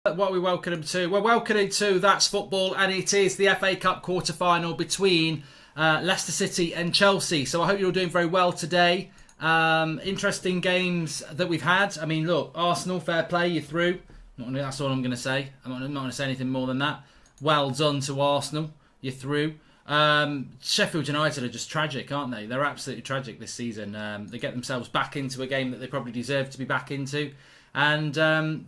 What are we welcoming to? We're welcoming to That's Football, and it is the FA Cup quarter-final between Leicester City and Chelsea. So I hope you're all doing very well today. Interesting games that we've had. I mean, look, Arsenal, fair play, you're through. That's all I'm going to say. I'm not going to say anything more than that. Well done to Arsenal, you're through. Sheffield United are just tragic, aren't they? They're absolutely tragic this season. They get themselves back into a game that they probably deserve to be back into. And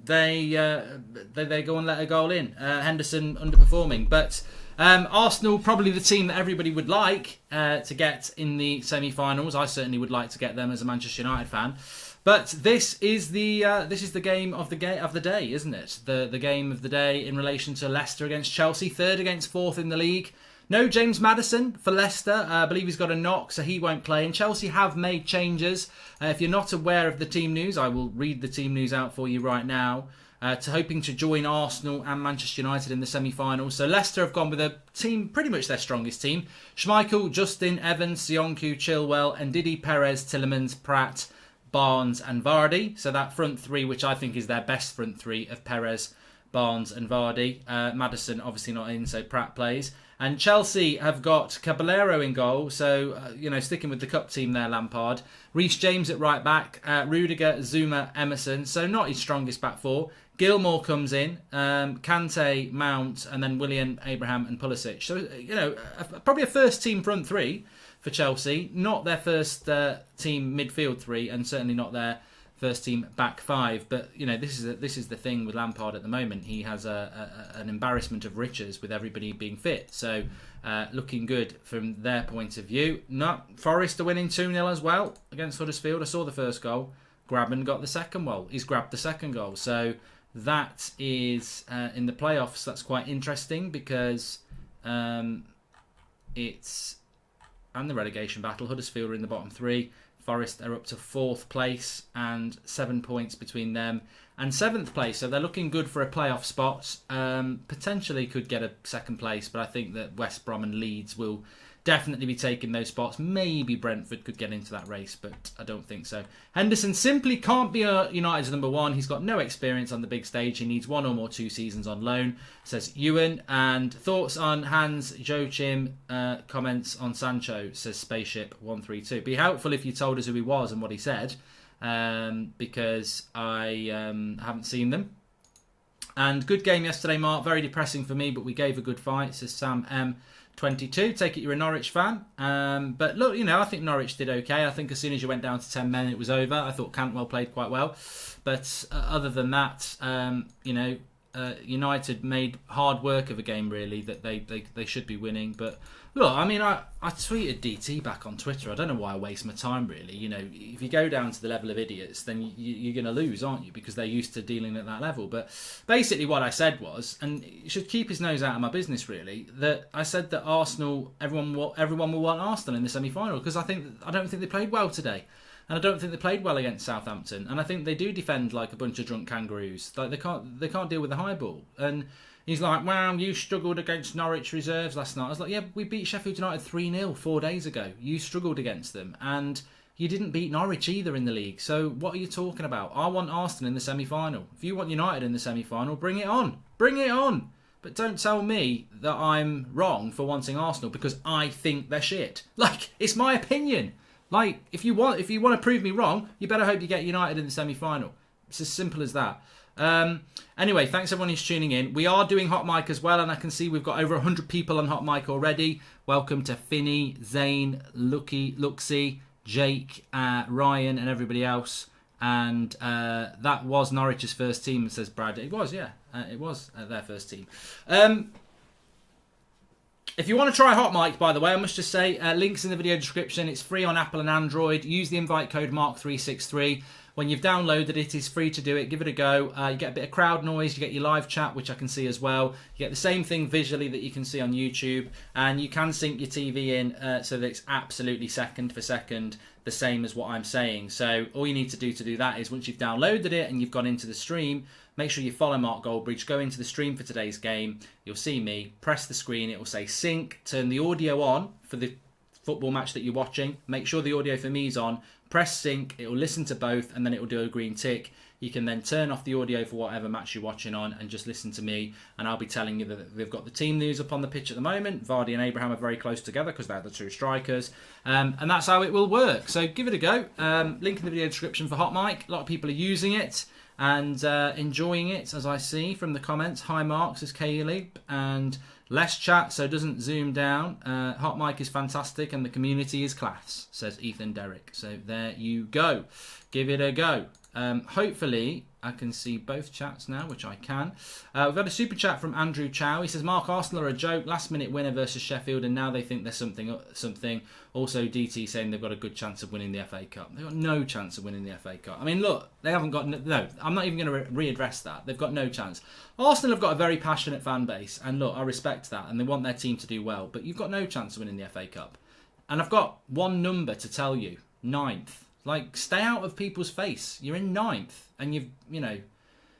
they go and let a goal in. Henderson underperforming, but Arsenal probably the team that everybody would like to get in the semi-finals. I certainly would like to get them as a Manchester United fan. But this is the game of the day, isn't it? The game of the day in relation to Leicester against Chelsea, third against fourth in the league. No James Maddison for Leicester. I believe he's got a knock, so he won't play. And Chelsea have made changes. If you're not aware of the team news, I will read the team news out for you right now. Hoping to join Arsenal and Manchester United in the semi-finals. So Leicester have gone with a team, pretty much their strongest team. Schmeichel, Justin, Evans, Sionku, Chilwell, Ndidi, Perez, Tielemans, Pratt, Barnes and Vardy. So that front three, which I think is their best front three of Perez, Barnes and Vardy. Maddison obviously not in, so Pratt plays. And Chelsea have got Caballero in goal, so, sticking with the cup team there, Lampard. Reece James at right back, Rudiger, Zuma, Emerson, so not his strongest back four. Gilmour comes in, Kante, Mount, and then Willian, Abraham and Pulisic. So, probably a first team front three for Chelsea. Not their first team midfield three, and certainly not their first team back five, but this is the thing with Lampard at the moment. He has an embarrassment of riches with everybody being fit. So looking good from their point of view. Forest are winning 2-0 as well against Huddersfield. I saw the first goal. Grabban got the second goal. He's grabbed the second goal. So that is in the playoffs. That's quite interesting because it's and the relegation battle. Huddersfield are in the bottom three. Forest are up to 4th place and 7 points between them and 7th place. So they're looking good for a playoff spot. Potentially could get a 2nd place, but I think that West Brom and Leeds will definitely be taking those spots. Maybe Brentford could get into that race, but I don't think so. Henderson simply can't be United's number one. He's got no experience on the big stage. He needs 1 or more 2 seasons on loan, says Ewan. And thoughts on Hans Joachim, comments on Sancho, says Spaceship132. Be helpful if you told us who he was and what he said, because I haven't seen them. And good game yesterday, Mark. Very depressing for me, but we gave a good fight, says Sam M22. Take it you're a Norwich fan. But look, I think Norwich did okay. I think as soon as you went down to 10 men, it was over. I thought Cantwell played quite well. But other than that, United made hard work of a game, really, that they should be winning. But look, I mean, I tweeted DT back on Twitter. I don't know why I waste my time, really. If you go down to the level of idiots, then you're going to lose, aren't you? Because they're used to dealing at that level. But basically what I said was, and you should keep his nose out of my business, really, that I said that Arsenal, everyone will want Arsenal in the semi-final, because I don't think they played well today. And I don't think they played well against Southampton. And I think they do defend like a bunch of drunk kangaroos. Like they can't deal with the high ball. And he's like, wow, you struggled against Norwich reserves last night. I was like, yeah, we beat Sheffield United 3-0 4 days ago. You struggled against them. And you didn't beat Norwich either in the league. So what are you talking about? I want Arsenal in the semi-final. If you want United in the semi-final, bring it on. Bring it on. But don't tell me that I'm wrong for wanting Arsenal because I think they're shit. Like, it's my opinion. Like, if you want to prove me wrong, you better hope you get United in the semi-final. It's as simple as that. Anyway, thanks everyone who's tuning in. We are doing Hot Mic as well, and I can see we've got over 100 people on Hot Mic already. Welcome to Finney, Zane, Luxie, Jake, Ryan, and everybody else. And that was Norwich's first team, says Brad. It was, yeah. It was their first team. If you want to try Hot Mic, by the way, I must just say, links in the video description. It's free on Apple and Android. Use the invite code Mark363. When you've downloaded it, it's free to do it. Give it a go. You get a bit of crowd noise. You get your live chat, which I can see as well. You get the same thing visually that you can see on YouTube. And you can sync your TV in so that it's absolutely second for second the same as what I'm saying. So all you need to do that is once you've downloaded it and you've gone into the stream, make sure you follow Mark Goldbridge, go into the stream for today's game. You'll see me, press the screen, it will say sync, turn the audio on for the football match that you're watching. Make sure the audio for me is on. press sync, it will listen to both, and then it will do a green tick. You can then turn off the audio for whatever match you're watching on and just listen to me, and I'll be telling you that they've got the team news up on the pitch at the moment. Vardy and Abraham are very close together because they're the two strikers, and that's how it will work. So give it a go. Link in the video description for Hot Mic. A lot of people are using it and enjoying it, as I see from the comments. Hi Mark, says Kaylee, and less chat so it doesn't zoom down. Hot Mic is fantastic and the community is class, says Ethan Derrick. So there you go. Give it a go. Hopefully I can see both chats now, which I can. We've had a super chat from Andrew Chow. He says, Mark, Arsenal are a joke. Last minute winner versus Sheffield, and now they think there's something. Also, DT saying they've got a good chance of winning the FA Cup. They've got no chance of winning the FA Cup. I mean, look, they haven't got... No, I'm not even going to readdress that. They've got no chance. Arsenal have got a very passionate fan base, and look, I respect that, and they want their team to do well, but you've got no chance of winning the FA Cup. And I've got one number to tell you. 9th. Like, stay out of people's face. You're in 9th. And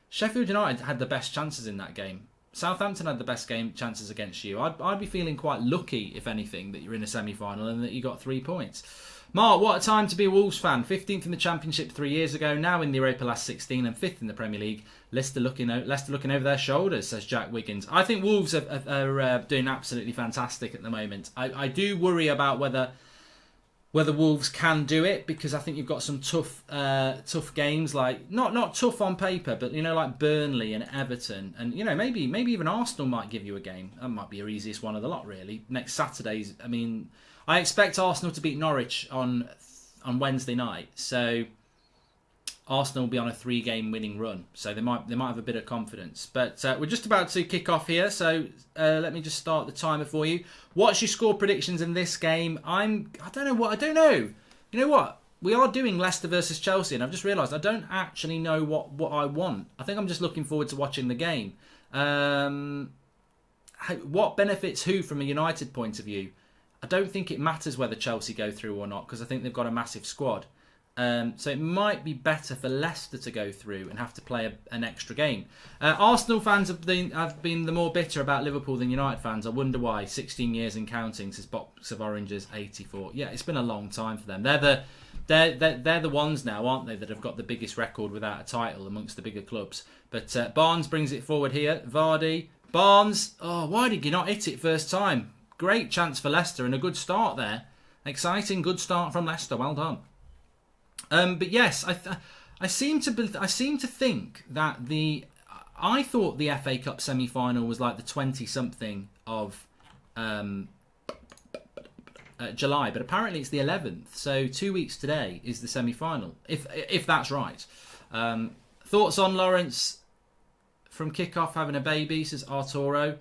Sheffield United had the best chances in that game. Southampton had the best chances against you. I'd be feeling quite lucky, if anything, that you're in a semi-final and that you got 3 points. Mark, what a time to be a Wolves fan. 15th in the Championship 3 years ago, now in the Europa last 16 and 5th in the Premier League. Leicester looking over their shoulders, says Jack Wiggins. I think Wolves are doing absolutely fantastic at the moment. I do worry about whether Wolves can do it, because I think you've got some tough games, like not tough on paper, but like Burnley and Everton, and maybe even Arsenal might give you a game. That might be your easiest one of the lot, really. Next Saturday's. I mean, I expect Arsenal to beat Norwich on Wednesday night, so Arsenal will be on a 3-game winning run, so they might have a bit of confidence. But we're just about to kick off here, so let me just start the timer for you. What's your score predictions in this game? I don't know. You know what? We are doing Leicester versus Chelsea, and I've just realised I don't actually know what I want. I think I'm just looking forward to watching the game. What benefits who from a United point of view? I don't think it matters whether Chelsea go through or not, because I think they've got a massive squad. So it might be better for Leicester to go through and have to play an extra game. Arsenal fans have been the more bitter about Liverpool than United fans. I wonder why. 16 years and counting, says Box of Oranges 84. Yeah, it's been a long time for them. They're the ones now, aren't they, that have got the biggest record without a title amongst the bigger clubs. But Barnes brings it forward here. Vardy, Barnes. Oh, why did you not hit it first time? Great chance for Leicester and a good start there. Exciting, good start from Leicester. Well done. But yes, I seem to think that I thought the FA Cup semi-final was like the 20-something of July, but apparently it's the 11th. So 2 weeks today is the semi-final, if that's right. Thoughts on Lawrence from kickoff having a baby, says Arturo.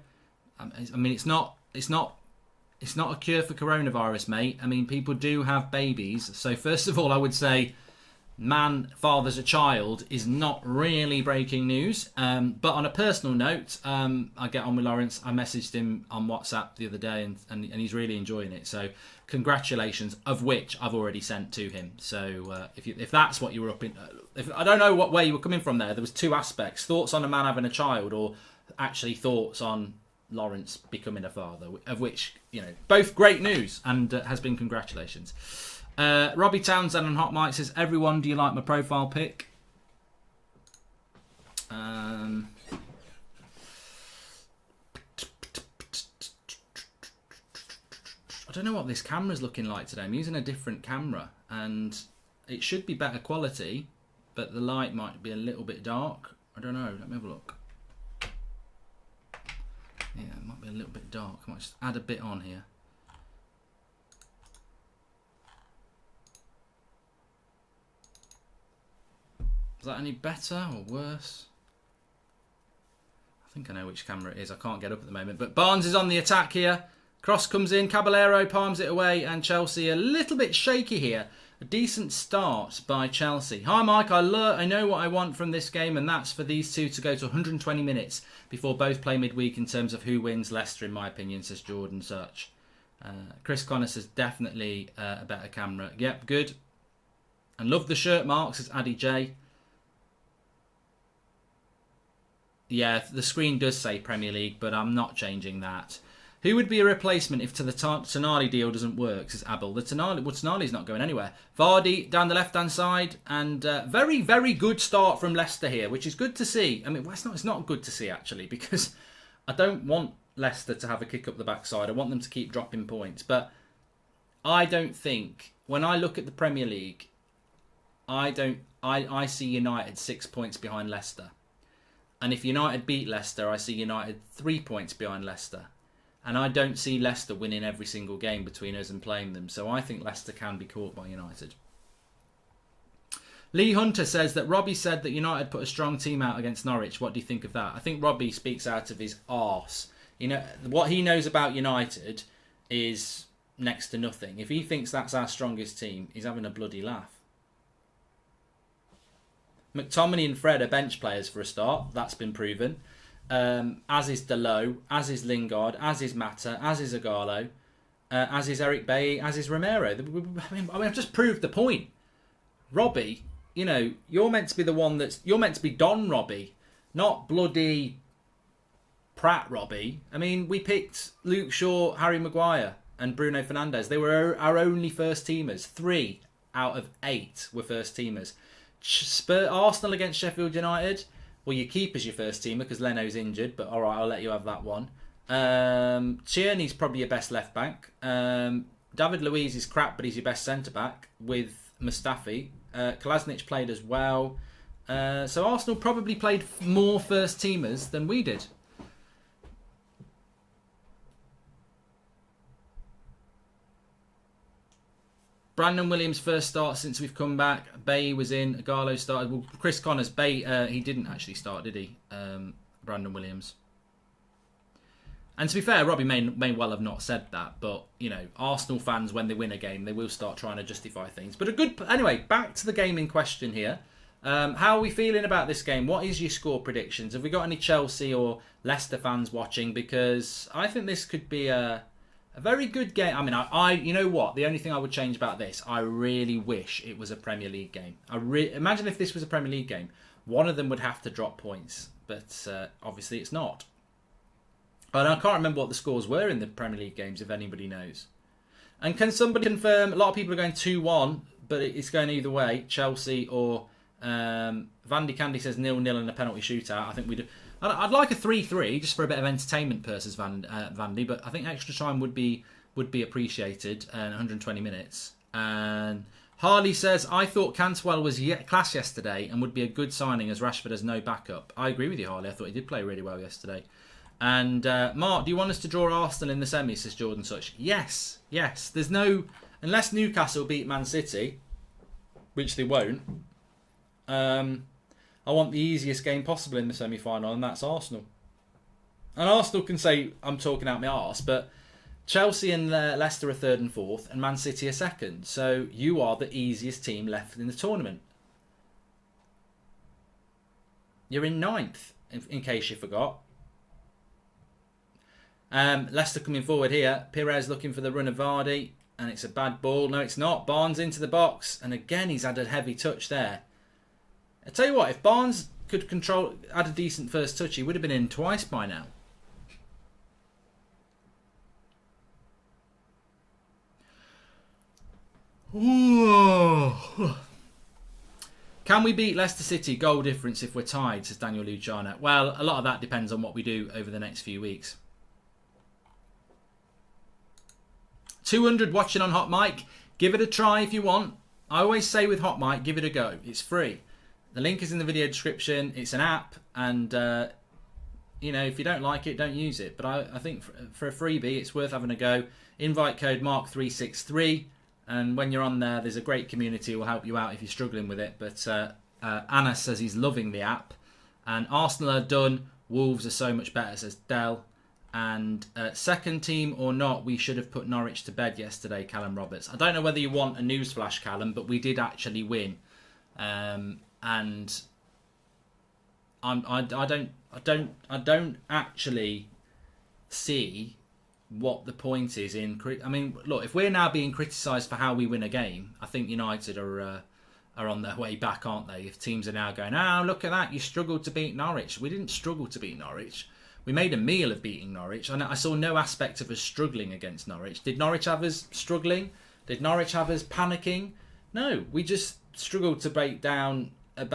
I mean, it's not a cure for coronavirus, mate. I mean, people do have babies. So first of all, I would say man fathers a child is not really breaking news. But on a personal note, I get on with Lawrence. I messaged him on WhatsApp the other day, and he's really enjoying it. So congratulations, of which I've already sent to him. So if that's what you were up in... I don't know where you were coming from there. There was 2 aspects. Thoughts on a man having a child, or actually thoughts on Lawrence becoming a father, of which, both great news, and has been congratulations. Robbie Townsend on Hot Mic says, everyone, do you like my profile pic? I don't know what this camera's looking like today. I'm using a different camera, and it should be better quality, but the light might be a little bit dark. I don't know. Let me have a look. Yeah, it might be a little bit dark. I might just add a bit on here. Is that any better or worse? I think I know which camera it is. I can't get up at the moment. But Barnes is on the attack here. Cross comes in. Caballero palms it away. And Chelsea a little bit shaky here. A decent start by Chelsea. Hi, Mike. I know what I want from this game, and that's for these two to go to 120 minutes before both play midweek in terms of who wins Leicester, in my opinion, says Jordan Search. Chris Connor says definitely a better camera. Yep, good. And love the shirt, Mark, says Addy J. Yeah, the screen does say Premier League, but I'm not changing that. Who would be a replacement if the Tonali deal doesn't work, says Abel. Tonali's not going anywhere. Vardy down the left-hand side. And very, very good start from Leicester here, which is good to see. I mean, well, it's not good to see, actually, because I don't want Leicester to have a kick up the backside. I want them to keep dropping points. But I don't think, when I look at the Premier League, I see United 6 points behind Leicester. And if United beat Leicester, I see United 3 points behind Leicester. And I don't see Leicester winning every single game between us and playing them. So I think Leicester can be caught by United. Lee Hunter says that Robbie said that United put a strong team out against Norwich. What do you think of that? I think Robbie speaks out of his arse. You know, what he knows about United is next to nothing. If he thinks that's our strongest team, he's having a bloody laugh. McTominay and Fred are bench players for a start. That's been proven. As is Dalot, as is Lingard, as is Mata, as is Agallo, as is Eric Bailly, as is Romero. I mean, I've just proved the point. Robbie, you know, you're meant to be the one you're meant to be Don Robbie, not bloody Pratt Robbie. I mean, we picked Luke Shaw, Harry Maguire, and Bruno Fernandes. They were our only first teamers. 3 out of 8 were first teamers. Arsenal against Sheffield United. Well, your keeper's your first teamer because Leno's injured, but all right, I'll let you have that one. Tierney's probably your best left back. David Luiz is crap, but he's your best centre back with Mustafi. Kolasinac played as well. So Arsenal probably played more first teamers than we did. Brandon Williams' first start since we've come back. Bay was in. Agallo started. Well, Chris Connors. Bay, he didn't actually start, did he? Brandon Williams. And to be fair, Robbie may well have not said that. But, you know, Arsenal fans, when they win a game, they will start trying to justify things. But anyway, back to the game in question here. How are we feeling about this game? What is your score predictions? Have we got any Chelsea or Leicester fans watching? Because I think this could be a very good game. I mean, you know what? The only thing I would change about this, I really wish it was a Premier League game. Imagine if this was a Premier League game. One of them would have to drop points, but obviously it's not. And I can't remember what the scores were in the Premier League games, if anybody knows. And can somebody confirm? A lot of people are going 2-1, but it's going either way. Chelsea or Vandy Candy says 0-0 in a penalty shootout. I think we do. I'd like a 3-3 just for a bit of entertainment purposes, Vandy, but I think extra time would be appreciated, 120 minutes. And Harley says, I thought Cantwell was class yesterday and would be a good signing as Rashford has no backup. I agree with you, Harley. I thought he did play really well yesterday. And Mark, do you want us to draw Arsenal in the semis, says Jordan Such? Yes. There's no... Unless Newcastle beat Man City, which they won't, I want the easiest game possible in the semi-final, and that's Arsenal. And Arsenal can say, I'm talking out my arse, but Chelsea and Leicester are 3rd and 4th, and Man City are 2nd. So you are the easiest team left in the tournament. You're in 9th, in case you forgot. Leicester coming forward here. Pires looking for the run of Vardy, and it's a bad ball. No, it's not. Barnes into the box, and again he's had a heavy touch there. I tell you what, if Barnes could add a decent first touch, he would have been in twice by now. Ooh. Can we beat Leicester City goal difference if we're tied, says Daniel Luciano? Well, a lot of that depends on what we do over the next few weeks. 200 watching on Hot Mic. Give it a try if you want. I always say with Hot Mic, give it a go. It's free. The link is in the video description. It's an app, and you know, if you don't like it, don't use it. But I think for a freebie, it's worth having a go. Invite code Mark363, and when you're on there, there's a great community who will help you out if you're struggling with it. But Anna says he's loving the app, and Arsenal are done. Wolves are so much better, says Dell. And second team or not, we should have put Norwich to bed yesterday, Callum Roberts. I don't know whether you want a newsflash, Callum, but we did actually win. And I don't actually see what the point is in. I mean, look, if we're now being criticised for how we win a game, I think United are on their way back, aren't they? If teams are now going, look at that, you struggled to beat Norwich. We didn't struggle to beat Norwich. We made a meal of beating Norwich, and I saw no aspect of us struggling against Norwich. Did Norwich have us struggling? Did Norwich have us panicking? No, we just struggled to break down a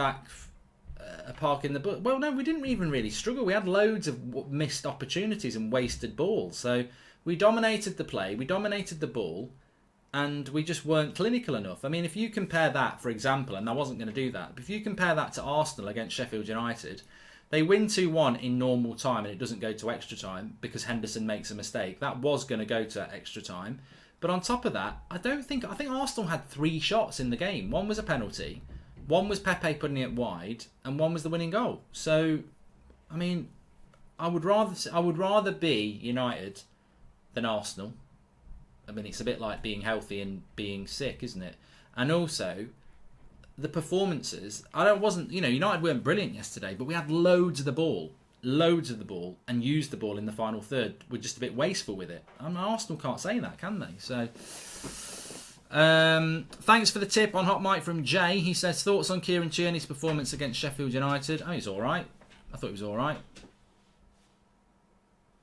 park in the book. Well, no, we didn't even really struggle. We had loads of missed opportunities and wasted balls. So we dominated the play, we dominated the ball, and we just weren't clinical enough. I mean, if you compare that, for example, and I wasn't going to do that, but if you compare that to Arsenal against Sheffield United, they win 2-1 in normal time and it doesn't go to extra time because Henderson makes a mistake. That was going to go to extra time. But on top of that, I think Arsenal had 3 shots in the game. One was a penalty, one was Pepe putting it wide, and one was the winning goal. So, I mean, I would rather be United than Arsenal. I mean, it's a bit like being healthy and being sick, isn't it? And also, the performances. United weren't brilliant yesterday, but we had loads of the ball, and used the ball in the final third. We're just a bit wasteful with it. I mean, Arsenal can't say that, can they? So, thanks for the tip on Hot Mic from Jay. He says, thoughts on Kieran Tierney's performance against Sheffield United? Oh, he's all right. I thought he was all right.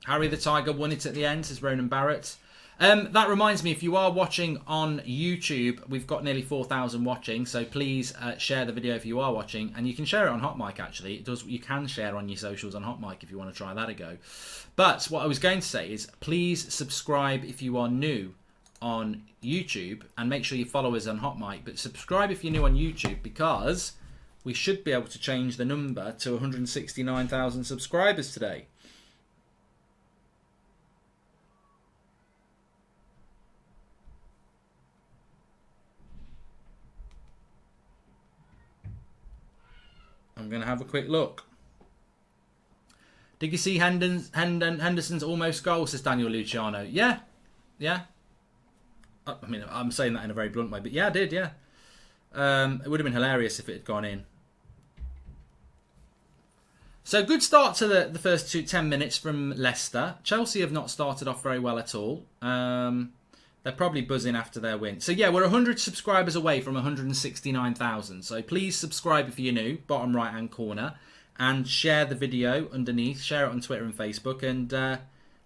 Harry the Tiger won it at the end, says Ronan Barrett. That reminds me, if you are watching on YouTube, we've got nearly 4,000 watching, so please share the video if you are watching, and you can share it on Hot Mic actually. You can share on your socials on Hot Mic if you want to try that a go. But what I was going to say is, please subscribe if you are new on YouTube, and make sure you follow us on Hot Mic, but subscribe if you're new on YouTube, because we should be able to change the number to 169,000 subscribers today. I'm going to have a quick look. Did you see Henderson's almost goal, says Daniel Luciano? Yeah. I mean, I'm saying that in a very blunt way, but yeah, I did, yeah. It would have been hilarious if it had gone in. So, good start to the first 10 minutes from Leicester. Chelsea have not started off very well at all. They're probably buzzing after their win. So yeah, we're 100 subscribers away from 169,000. So please subscribe if you're new, bottom right hand corner, and share the video underneath. Share it on Twitter and Facebook, and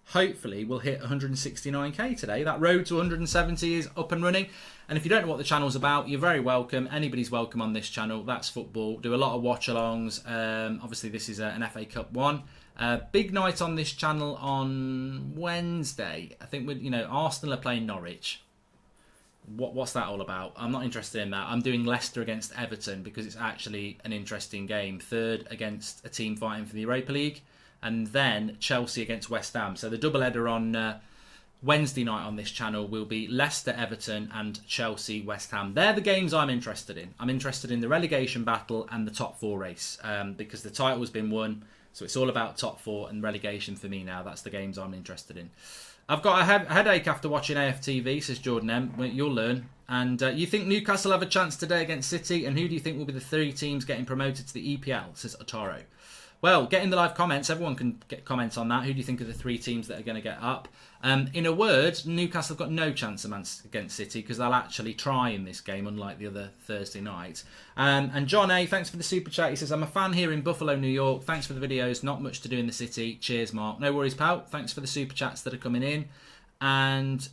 hopefully we'll hit 169k today. That road to 170 is up and running. And if you don't know what the channel's about, you're very welcome. Anybody's welcome on this channel. That's football. Do a lot of watch-alongs. Obviously, this is an FA Cup one. Big night on this channel on Wednesday. I think Arsenal are playing Norwich. What's that all about? I'm not interested in that. I'm doing Leicester against Everton because it's actually an interesting game. Third against a team fighting for the Europa League, and then Chelsea against West Ham. So the double header on Wednesday night on this channel will be Leicester, Everton, and Chelsea, West Ham. They're the games I'm interested in. I'm interested in the relegation battle and the top 4 race because the title's been won. So it's all about top 4 and relegation for me now. That's the games I'm interested in. I've got a headache after watching AFTV, says Jordan M. You'll learn. And you think Newcastle have a chance today against City? And who do you think will be the 3 teams getting promoted to the EPL, says Otaro. Well, get in the live comments. Everyone can get comments on that. Who do you think are the 3 teams that are going to get up? In a word, Newcastle have got no chance against City because they'll actually try in this game, unlike the other Thursday night. And John A, thanks for the super chat. He says, I'm a fan here in Buffalo, New York. Thanks for the videos. Not much to do in the city. Cheers, Mark. No worries, pal. Thanks for the super chats that are coming in. And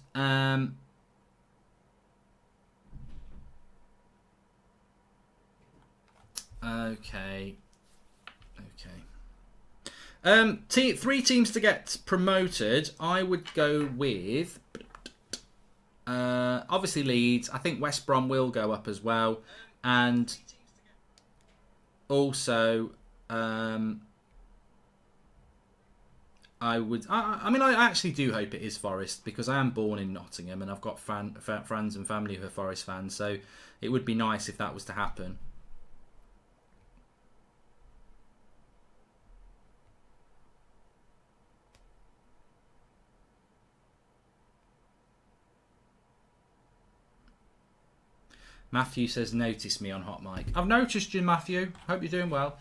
okay. 3 teams to get promoted. I would go with obviously Leeds. I think West Brom will go up as well, and also I actually do hope it is Forest because I am born in Nottingham and I've got friends and family who are Forest fans. So it would be nice if that was to happen. Matthew says, notice me on Hot Mic. I've noticed you, Matthew. Hope you're doing well.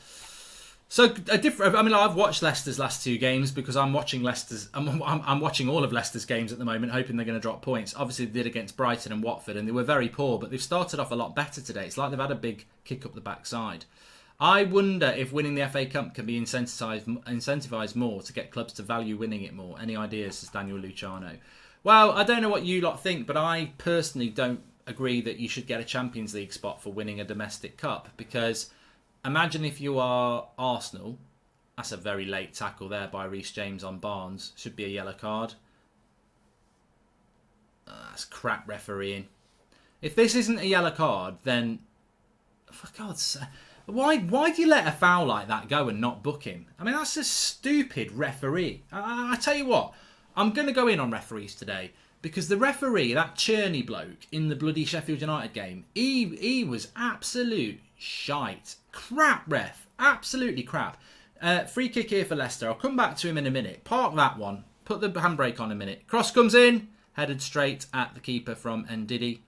So, I've watched Leicester's last 2 games because I'm watching I'm watching all of Leicester's games at the moment, hoping they're going to drop points. Obviously, they did against Brighton and Watford, and they were very poor, but they've started off a lot better today. It's like they've had a big kick up the backside. I wonder if winning the FA Cup can be incentivised more to get clubs to value winning it more. Any ideas, says Daniel Luciano? Well, I don't know what you lot think, but I personally don't agree that you should get a Champions League spot for winning a domestic cup, because imagine if you are Arsenal. That's a very late tackle there by Reece James on Barnes. Should be a yellow card. That's crap refereeing. If this isn't a yellow card, then for God's sake, why do you let a foul like that go and not book him? I mean, that's a stupid referee. I tell you what, I'm going to go in on referees today, because the referee, that Cherney bloke in the bloody Sheffield United game, he was absolute shite. Crap ref. Absolutely crap. Free kick here for Leicester. I'll come back to him in a minute. Park that one. Put the handbrake on a minute. Cross comes in. Headed straight at the keeper from Ndidi.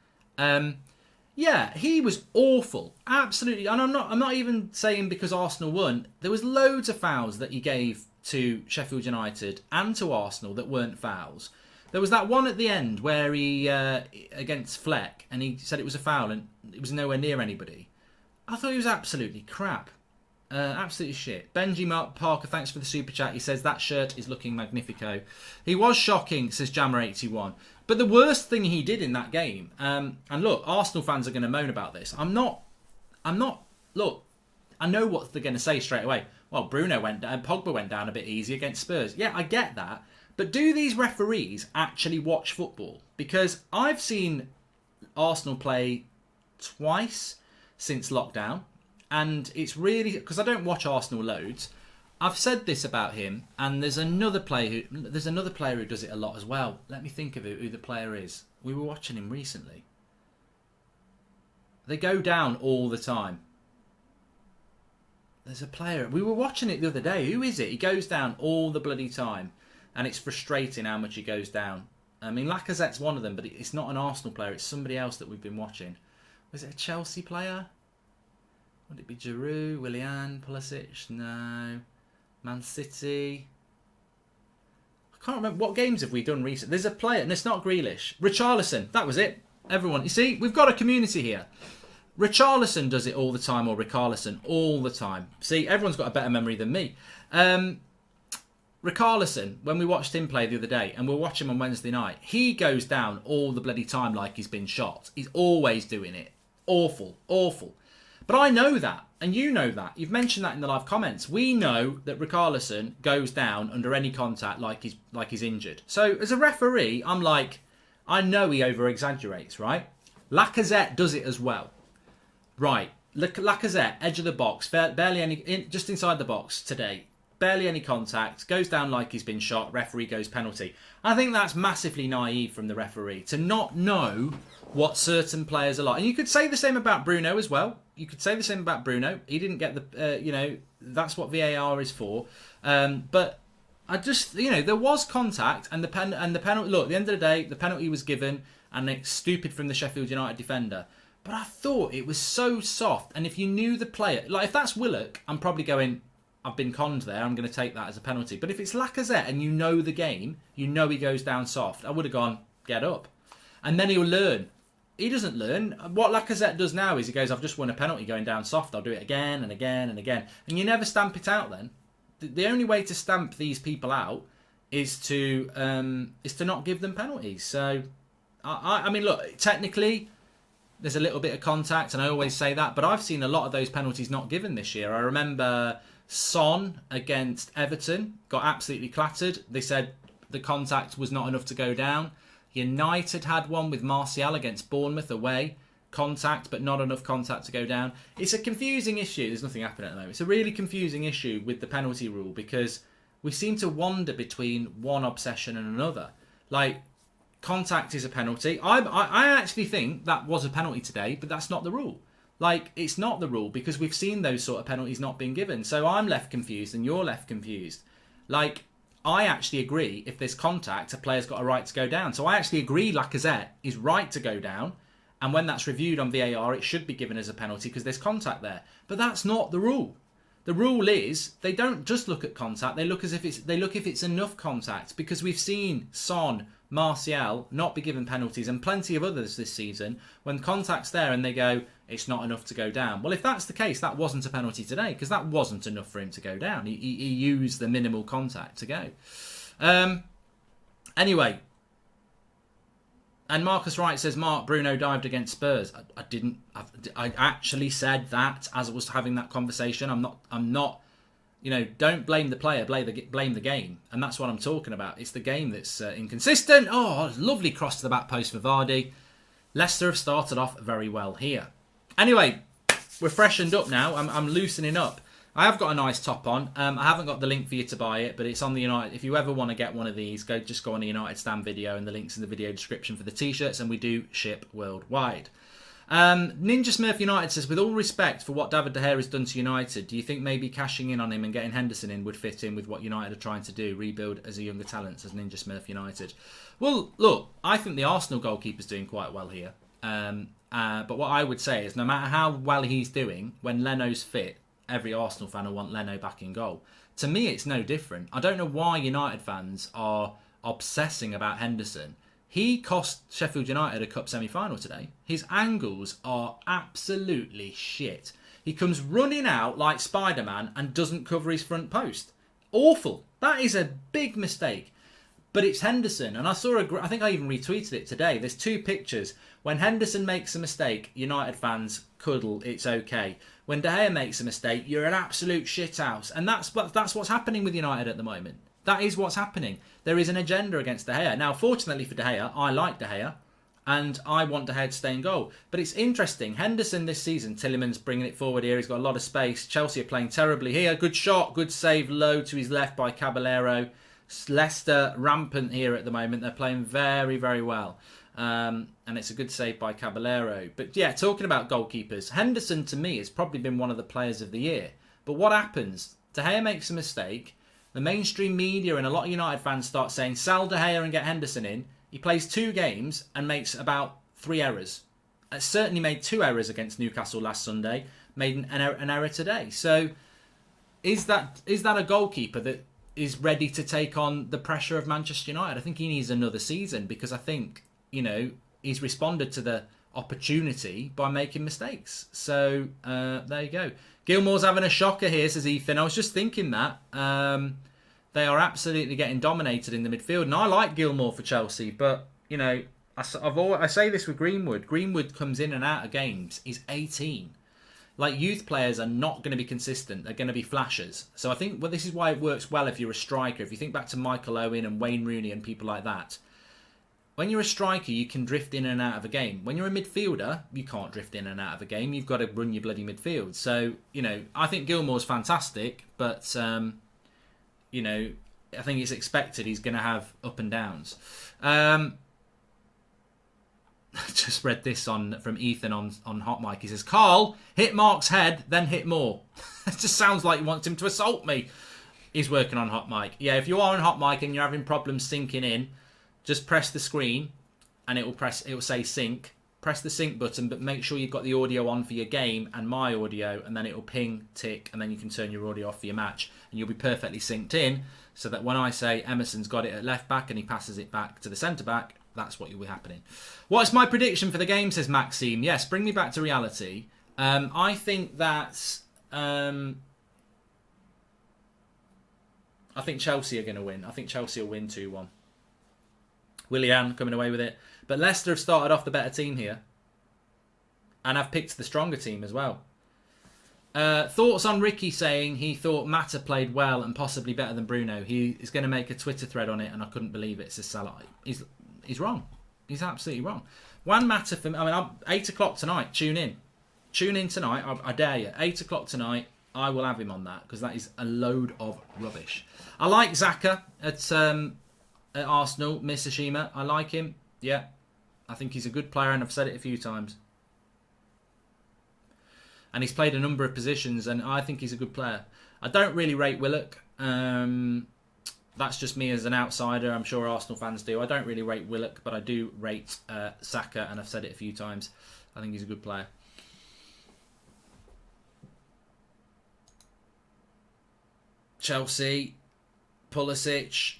Yeah, he was awful. Absolutely. And I'm not even saying because Arsenal won. There was loads of fouls that he gave to Sheffield United and to Arsenal that weren't fouls. There was that one at the end where he, against Fleck, and he said it was a foul and it was nowhere near anybody. I thought he was absolutely crap. Absolutely shit. Benji Mark Parker, thanks for the super chat. He says that shirt is looking magnifico. He was shocking, says Jammer81. But the worst thing he did in that game, and look, Arsenal fans are going to moan about this. I'm not. Look, I know what they're going to say straight away. Well, Pogba went down a bit easy against Spurs. Yeah, I get that. But do these referees actually watch football? Because I've seen Arsenal play twice since lockdown. And it's really, because I don't watch Arsenal loads. I've said this about him, and there's another player who does it a lot as well. Let me think of who the player is. We were watching him recently. They go down all the time. There's a player, we were watching it the other day. Who is it? He goes down all the bloody time, and it's frustrating how much he goes down. I mean, Lacazette's one of them, but it's not an Arsenal player. It's somebody else that we've been watching. Was it a Chelsea player? Would it be Giroud, Willian, Pulisic? No. Man City. I can't remember. What games have we done recently? There's a player, and it's not Grealish. Richarlison. That was it. Everyone. You see, we've got a community here. Richarlison does it all the time, or Richarlison all the time. See, everyone's got a better memory than me. Richarlison, when we watched him play the other day, and we'll watch him on Wednesday night, he goes down all the bloody time like he's been shot. He's always doing it. Awful. Awful. But I know that, and you know that. You've mentioned that in the live comments. We know that Richarlison goes down under any contact like he's injured. So as a referee, I'm like, I know he over-exaggerates, right? Lacazette does it as well. Right, Lacazette, edge of the box, barely any, just inside the box today. Barely any contact, goes down like he's been shot, referee goes penalty. I think that's massively naive from the referee to not know what certain players are like. And you could say the same about Bruno as well. You could say the same about Bruno. He didn't get the, that's what VAR is for. But I just, there was contact and the penalty. Look, at the end of the day, the penalty was given and it's stupid from the Sheffield United defender. But I thought it was so soft. And if you knew the player, like if that's Willock, I'm probably going, I've been conned there. I'm going to take that as a penalty. But if it's Lacazette and you know the game, you know he goes down soft, I would have gone, get up. And then he'll learn. He doesn't learn. What Lacazette does now is he goes, I've just won a penalty going down soft. I'll do it again and again and again. And you never stamp it out then. The only way to stamp these people out is to not give them penalties. So, I mean, look, technically, there's a little bit of contact, and I always say that. But I've seen a lot of those penalties not given this year. I remember Son against Everton got absolutely clattered. They said the contact was not enough to go down. United had one with Martial against Bournemouth away. Contact, but not enough contact to go down. It's a confusing issue. There's nothing happening at the moment. It's a really confusing issue with the penalty rule because we seem to wander between one obsession and another. Like, contact is a penalty. I actually think that was a penalty today, but that's not the rule. Like, it's not the rule because we've seen those sort of penalties not being given. So I'm left confused and you're left confused. Like, I actually agree if there's contact, a player's got a right to go down. So I actually agree Lacazette is right to go down. And when that's reviewed on VAR, it should be given as a penalty because there's contact there. But that's not the rule. The rule is they don't just look at contact. They look if it's enough contact, because we've seen Son, Martial not be given penalties, and plenty of others this season when contact's there and they go, it's not enough to go down. Well, if that's the case, that wasn't a penalty today, because that wasn't enough for him to go down. He used the minimal contact to go. Anyway. And Marcus Wright says, Mark, Bruno dived against Spurs. I didn't. I actually said that as I was having that conversation. I'm not. You know, don't blame the player, blame the game. And that's what I'm talking about. It's the game that's inconsistent. Oh, lovely cross to the back post for Vardy. Leicester have started off very well here. Anyway, we're freshened up now. I'm loosening up. I have got a nice top on. I haven't got the link for you to buy it, but it's on the United. If you ever want to get one of these, just go on the United Stand video, and the link's in the video description for the t-shirts, and we do ship worldwide. Ninja Smurf United says, with all respect for what David De Gea has done to United, do you think maybe cashing in on him and getting Henderson in would fit in with what United are trying to do, rebuild as a younger talent, says Ninja Smurf United? Well, look, I think the Arsenal goalkeeper's doing quite well here. But what I would say is, no matter how well he's doing, when Leno's fit, every Arsenal fan will want Leno back in goal. To me, it's no different. I don't know why United fans are obsessing about Henderson. He cost Sheffield United a cup semi-final today. His angles are absolutely shit. He comes running out like Spider-Man and doesn't cover his front post. Awful. That is a big mistake. But it's Henderson, and I think I even retweeted it today. There's two pictures. When Henderson makes a mistake, United fans cuddle, it's okay. When De Gea makes a mistake, you're an absolute shithouse. And that's what's happening with United at the moment. That is what's happening. There is an agenda against De Gea. Now, fortunately for De Gea, I like De Gea, and I want De Gea to stay in goal. But it's interesting. Henderson this season, Tielemans bringing it forward here. He's got a lot of space. Chelsea are playing terribly here. Good shot, good save, low to his left by Caballero. Leicester rampant here at the moment. They're playing very, very well. And it's a good save by Caballero. But yeah, talking about goalkeepers, Henderson to me has probably been one of the players of the year. But what happens? De Gea makes a mistake. The mainstream media and a lot of United fans start saying, sell De Gea and get Henderson in. He plays 2 games and makes about 3 errors. Certainly made 2 errors against Newcastle last Sunday. Made an error today. So is that a goalkeeper that is ready to take on the pressure of Manchester United? I think he needs another season, because I think, you know, he's responded to the opportunity by making mistakes. So there you go. Gilmore's having a shocker here, says Ethan. I was just thinking that. They are absolutely getting dominated in the midfield. And I like Gilmore for Chelsea, but, you know, I say this with Greenwood. Greenwood comes in and out of games. He's 18. Like, youth players are not going to be consistent. They're going to be flashers. So I think this is why it works well if you're a striker. If you think back to Michael Owen and Wayne Rooney and people like that. When you're a striker, you can drift in and out of a game. When you're a midfielder, you can't drift in and out of a game. You've got to run your bloody midfield. So, you know, I think Gilmore's fantastic, but, you know, I think it's expected he's going to have up and downs. Just read this from Ethan on Hot Mic. He says, Carl, hit Mark's head, then hit more. It just sounds like he wants him to assault me. He's working on Hot Mic. Yeah, if you are on Hot Mic and you're having problems syncing in, just press the screen and it will say sync. Press the sync button, but make sure you've got the audio on for your game and my audio, and then it'll ping, tick, and then you can turn your audio off for your match, and you'll be perfectly synced in, so that when I say Emerson's got it at left back and he passes it back to the centre back, that's what will be happening. What's my prediction for the game, says Maxime? Yes, bring me back to reality. I think that I think Chelsea are going to win. I think Chelsea will win 2-1. Willian coming away with it. But Leicester have started off the better team here. And I've picked the stronger team as well. Thoughts on Ricky saying he thought Mata played well and possibly better than Bruno. He is going to make a Twitter thread on it, and I couldn't believe it, says Salah. He's wrong. He's absolutely wrong. Juan Mata, for me, 8 o'clock tonight, tune in. Tune in tonight, I dare you. 8 o'clock tonight, I will have him on that, because that is a load of rubbish. I like Xhaka at Arsenal, Misashima. I like him. Yeah. I think he's a good player, and I've said it a few times. And he's played a number of positions, and I think he's a good player. I don't really rate Willock. That's just me as an outsider. I'm sure Arsenal fans do. I don't really rate Willock, but I do rate Saka, and I've said it a few times. I think he's a good player. Chelsea, Pulisic,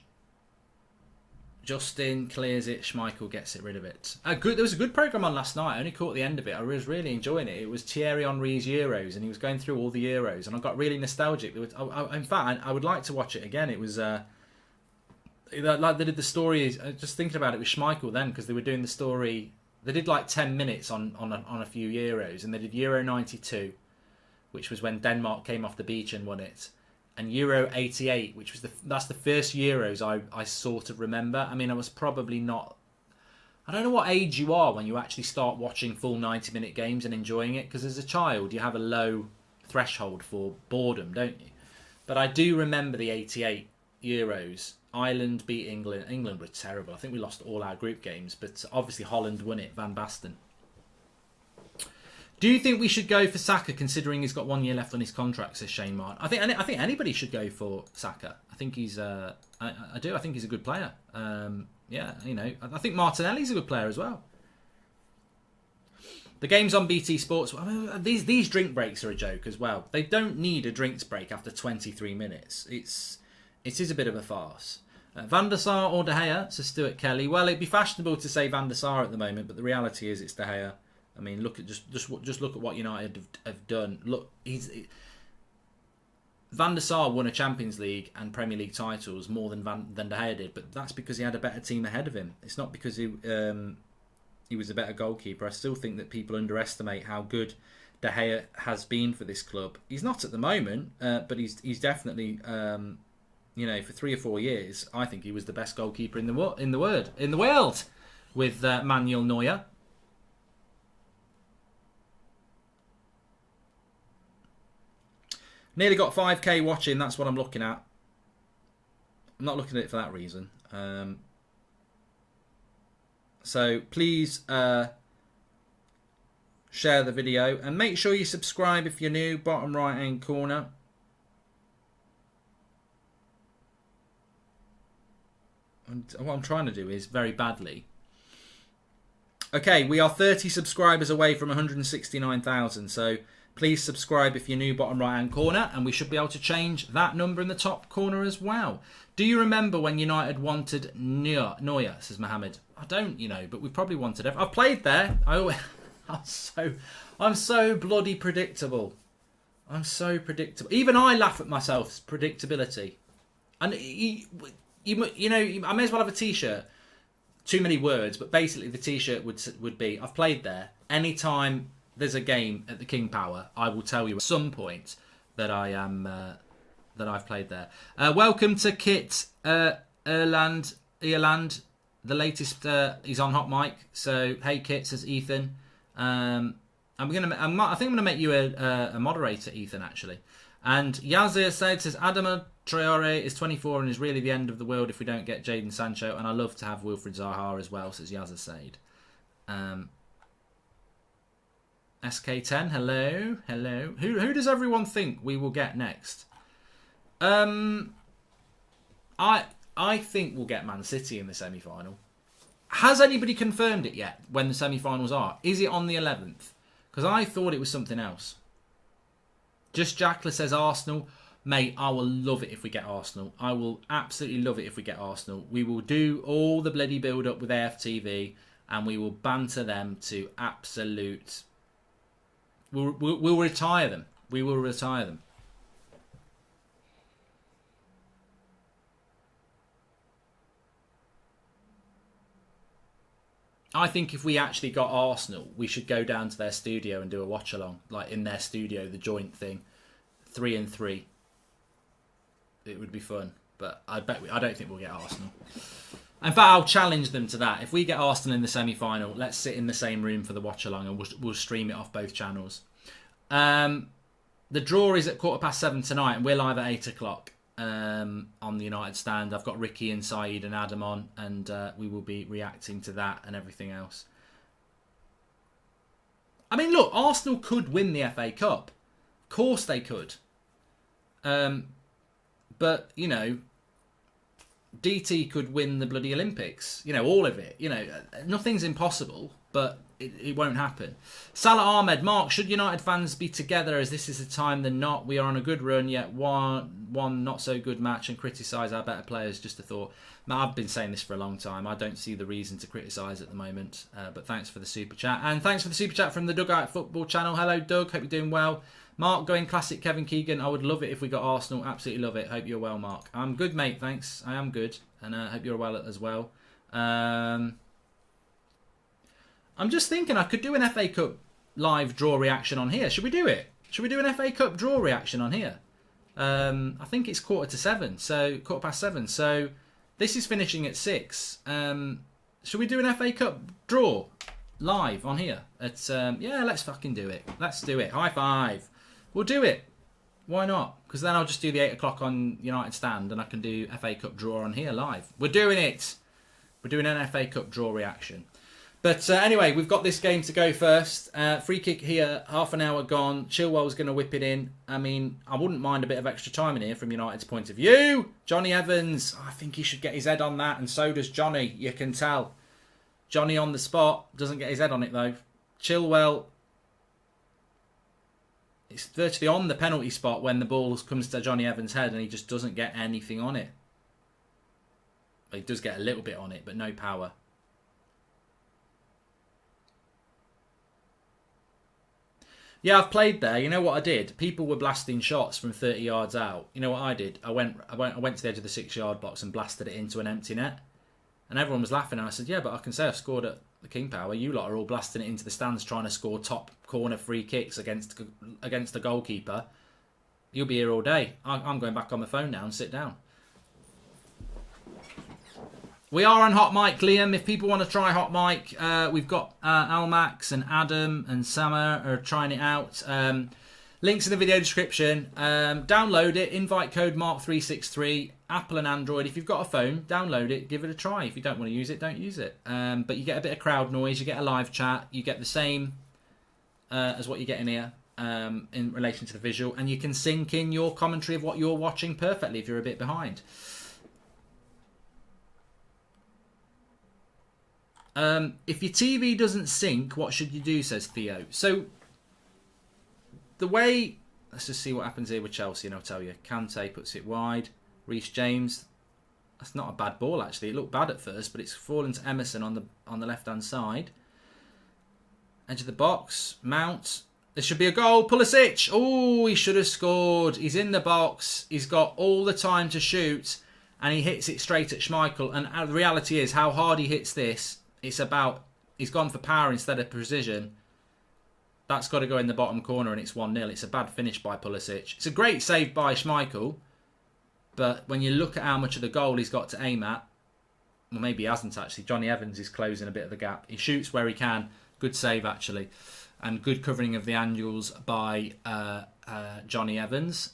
Justin clears it. Schmeichel gets it rid of it. There was a good programme on last night. I only caught the end of it. I was really enjoying it. It was Thierry Henry's Euros, and he was going through all the Euros, and I got really nostalgic. In fact, I would like to watch it again. It was like they did the story. Just thinking about it with Schmeichel then, because they were doing the story. They did like 10 minutes on a few Euros, and they did Euro 92, which was when Denmark came off the beach and won it. And Euro 88, which was that's the first Euros I sort of remember. I mean, I was probably not... I don't know what age you are when you actually start watching full 90-minute games and enjoying it, because as a child, you have a low threshold for boredom, don't you? But I do remember the 88 Euros. Ireland beat England. England were terrible. I think we lost all our group games, but obviously Holland won it, Van Basten. Do you think we should go for Saka, considering he's got 1 year left on his contract, says Shane Martin? I think anybody should go for Saka. I think he's I do. I think he's a good player. Yeah, you know, I think Martinelli's a good player as well. The game's on BT Sports. I mean, these drink breaks are a joke as well. They don't need a drinks break after 23 minutes. It is a bit of a farce. Van der Sar or De Gea, says Stuart Kelly. Well, it'd be fashionable to say Van der Sar at the moment, but the reality is it's De Gea. I mean, look at just look at what United have done. Look, Van der Sar won a Champions League and Premier League titles more than De Gea did, but that's because he had a better team ahead of him. It's not because he was a better goalkeeper. I still think that people underestimate how good De Gea has been for this club. He's not at the moment, but he's definitely you know, for 3 or 4 years, I think he was the best goalkeeper in the world with Manuel Neuer. Nearly got 5k watching, that's what I'm looking at. I'm not looking at it for that reason. So please share the video and make sure you subscribe if you're new, bottom right hand corner. And what I'm trying to do is very badly. Okay, we are 30 subscribers away from 169,000, so please subscribe if you're new, bottom right hand corner, and we should be able to change that number in the top corner as well. Do you remember when United wanted Neuer, says Mohammed? I don't, you know, but we probably wanted it. I've played there. I'm so bloody predictable. I'm so predictable. Even I laugh at myself's predictability. And you know, I may as well have a t-shirt. Too many words, but basically the t-shirt would be, I've played there. Anytime there's a game at the King Power, I will tell you at some point that I am that I've played there. Welcome to Kit Erland. The latest, he's on Hot Mic. So hey Kit, says Ethan. I think I'm gonna make you a moderator, Ethan, actually. And Yazir says Adama Traore is 24 and is really the end of the world if we don't get Jadon Sancho. And I love to have Wilfried Zaha as well, says Yazir Said. SK10, hello. Who does everyone think we will get next? I think we'll get Man City in the semi-final. Has anybody confirmed it yet when the semi-finals are? Is it on the 11th? Because I thought it was something else. Just Jackler says Arsenal. Mate, I will love it if we get Arsenal. I will absolutely love it if we get Arsenal. We will do all the bloody build-up with AFTV and we will banter them to absolute... We'll retire them. We will retire them. I think if we actually got Arsenal, we should go down to their studio and do a watch-along. Like in their studio, the joint thing. 3 and 3. It would be fun. But I don't think we'll get Arsenal. In fact, I'll challenge them to that. If we get Arsenal in the semi-final, let's sit in the same room for the watch-along and we'll stream it off both channels. The draw is at 7:15 tonight and we're live at 8 o'clock on the United stand. I've got Ricky and Saeed and Adam on and we will be reacting to that and everything else. I mean, look, Arsenal could win the FA Cup. Of course they could. But, you know, DT could win the bloody Olympics. You know, all of it. You know, nothing's impossible. But it won't happen. Salah Ahmed, Mark, should United fans be together as this is a time than not? We are on a good run, yet one not so good match and criticise our better players. Just a thought. Now, I've been saying this for a long time. I don't see the reason to criticise at the moment. But thanks for the super chat. And thanks for the super chat from the Dugout Football channel. Hello, Doug. Hope you're doing well. Mark, going classic Kevin Keegan. I would love it if we got Arsenal. Absolutely love it. Hope you're well, Mark. I'm good, mate. Thanks. I am good. And I hope you're well as well. I'm just thinking I could do an FA Cup live draw reaction on here. Should we do it? Should we do an FA Cup draw reaction on here? I think it's 7:15, so 7:15. So this is finishing at 6. Should we do an FA Cup draw live on here? Yeah, let's fucking do it. Let's do it. High five. We'll do it. Why not? Because then I'll just do the 8 o'clock on United Stand and I can do FA Cup draw on here live. We're doing it. We're doing an FA Cup draw reaction. But anyway, we've got this game to go first. Free kick here, half an hour gone. Chilwell's going to whip it in. I mean, I wouldn't mind a bit of extra time in here from United's point of view. Johnny Evans, I think he should get his head on that, and so does Johnny, you can tell. Johnny on the spot, doesn't get his head on it though. Chilwell, it's virtually on the penalty spot when the ball comes to Johnny Evans' head and he just doesn't get anything on it. He does get a little bit on it, but no power. Yeah, I've played there. You know what I did? People were blasting shots from 30 yards out. You know what I did? I went to the edge of the 6-yard box and blasted it into an empty net. And everyone was laughing. And I said, yeah, but I can say I've scored at the King Power. You lot are all blasting it into the stands trying to score top corner free kicks against the goalkeeper. You'll be here all day. I'm going back on my phone now and sit down. We are on Hot Mic, Liam. If people want to try Hot Mic, we've got Almax and Adam and Sama are trying it out. Links in the video description. Download it. Invite code Mark363. Apple and Android. If you've got a phone, download it. Give it a try. If you don't want to use it, don't use it. But you get a bit of crowd noise. You get a live chat. You get the same as what you get in here in relation to the visual. And you can sync in your commentary of what you're watching perfectly if you're a bit behind. If your TV doesn't sync, what should you do, says Theo. So, the way... Let's just see what happens here with Chelsea, and I'll tell you. Kante puts it wide. Reece James. That's not a bad ball, actually. It looked bad at first, but it's fallen to Emerson on the left-hand side. Edge of the box. Mount. There should be a goal. Pulisic. Oh, he should have scored. He's in the box. He's got all the time to shoot, and he hits it straight at Schmeichel. And the reality is, how hard he hits this... It's about, he's gone for power instead of precision. That's got to go in the bottom corner and it's 1-0. It's a bad finish by Pulisic. It's a great save by Schmeichel. But when you look at how much of the goal he's got to aim at, well, maybe he hasn't actually. Johnny Evans is closing a bit of the gap. He shoots where he can. Good save actually. And good covering of the angles by Johnny Evans.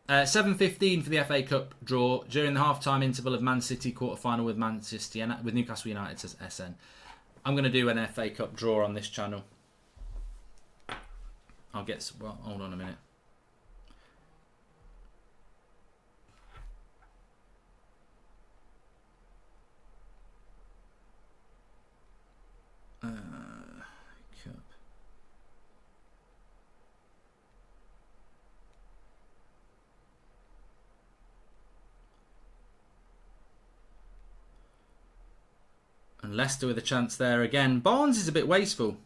7:15 for the FA Cup draw during the half-time interval of Man City quarter-final with with Newcastle United, says SN. I'm going to do an FA Cup draw on this channel. Well, hold on a minute. Cup. And Leicester with a chance there again. Barnes is a bit wasteful.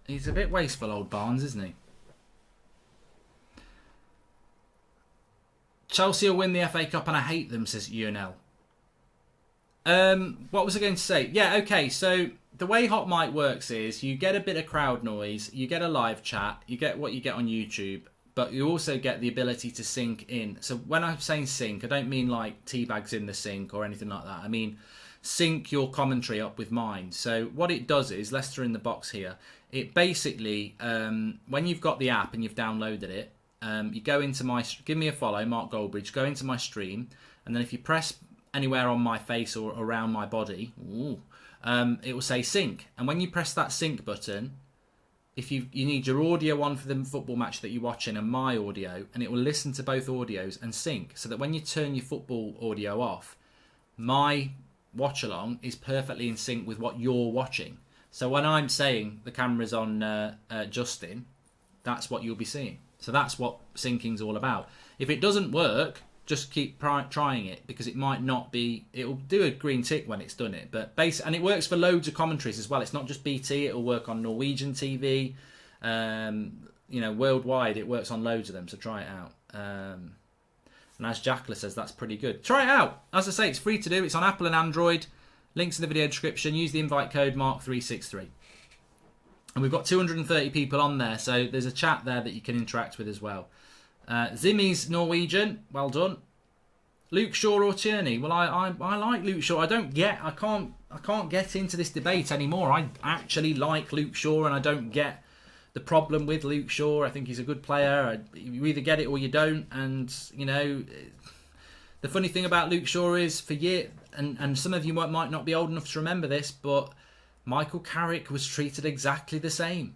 He's a bit wasteful, old Barnes, isn't he? Chelsea will win the FA Cup and I hate them, says UNL. What was I going to say? Yeah, okay, so the way Hot Mic works is you get a bit of crowd noise, you get a live chat, you get what you get on YouTube, but you also get the ability to sync in. So when I'm saying sync, I don't mean like teabags in the sink or anything like that. I mean sync your commentary up with mine. So what it does is, Leicester in the box here, it basically, when you've got the app and you've downloaded it, you go into my, give me a follow, Mark Goldbridge, go into my stream, and then if you press anywhere on my face or around my body, it will say sync. And when you press that sync button, if you need your audio on for the football match that you're watching and my audio, and it will listen to both audios and sync, so that when you turn your football audio off, my watch along is perfectly in sync with what you're watching. So when I'm saying the camera's on Justin, that's what you'll be seeing. So that's what syncing's all about. If it doesn't work, just keep trying it, because it might not be. It'll do a green tick when it's done it, but and it works for loads of commentaries as well. It's not just BT. It'll work on Norwegian TV. Worldwide, it works on loads of them. So try it out. And as Jackler says, that's pretty good. Try it out. As I say, it's free to do. It's on Apple and Android. Links in the video description. Use the invite code Mark363. And we've got 230 people on there, so there's a chat there that you can interact with as well. Zimmy's Norwegian. Well done. Luke Shaw or Tierney? Well, I like Luke Shaw. I can't get into this debate anymore. I actually like Luke Shaw, and I don't get the problem with Luke Shaw. I think he's a good player. You either get it or you don't. And, the funny thing about Luke Shaw is, for years, and some of you might not be old enough to remember this, but Michael Carrick was treated exactly the same.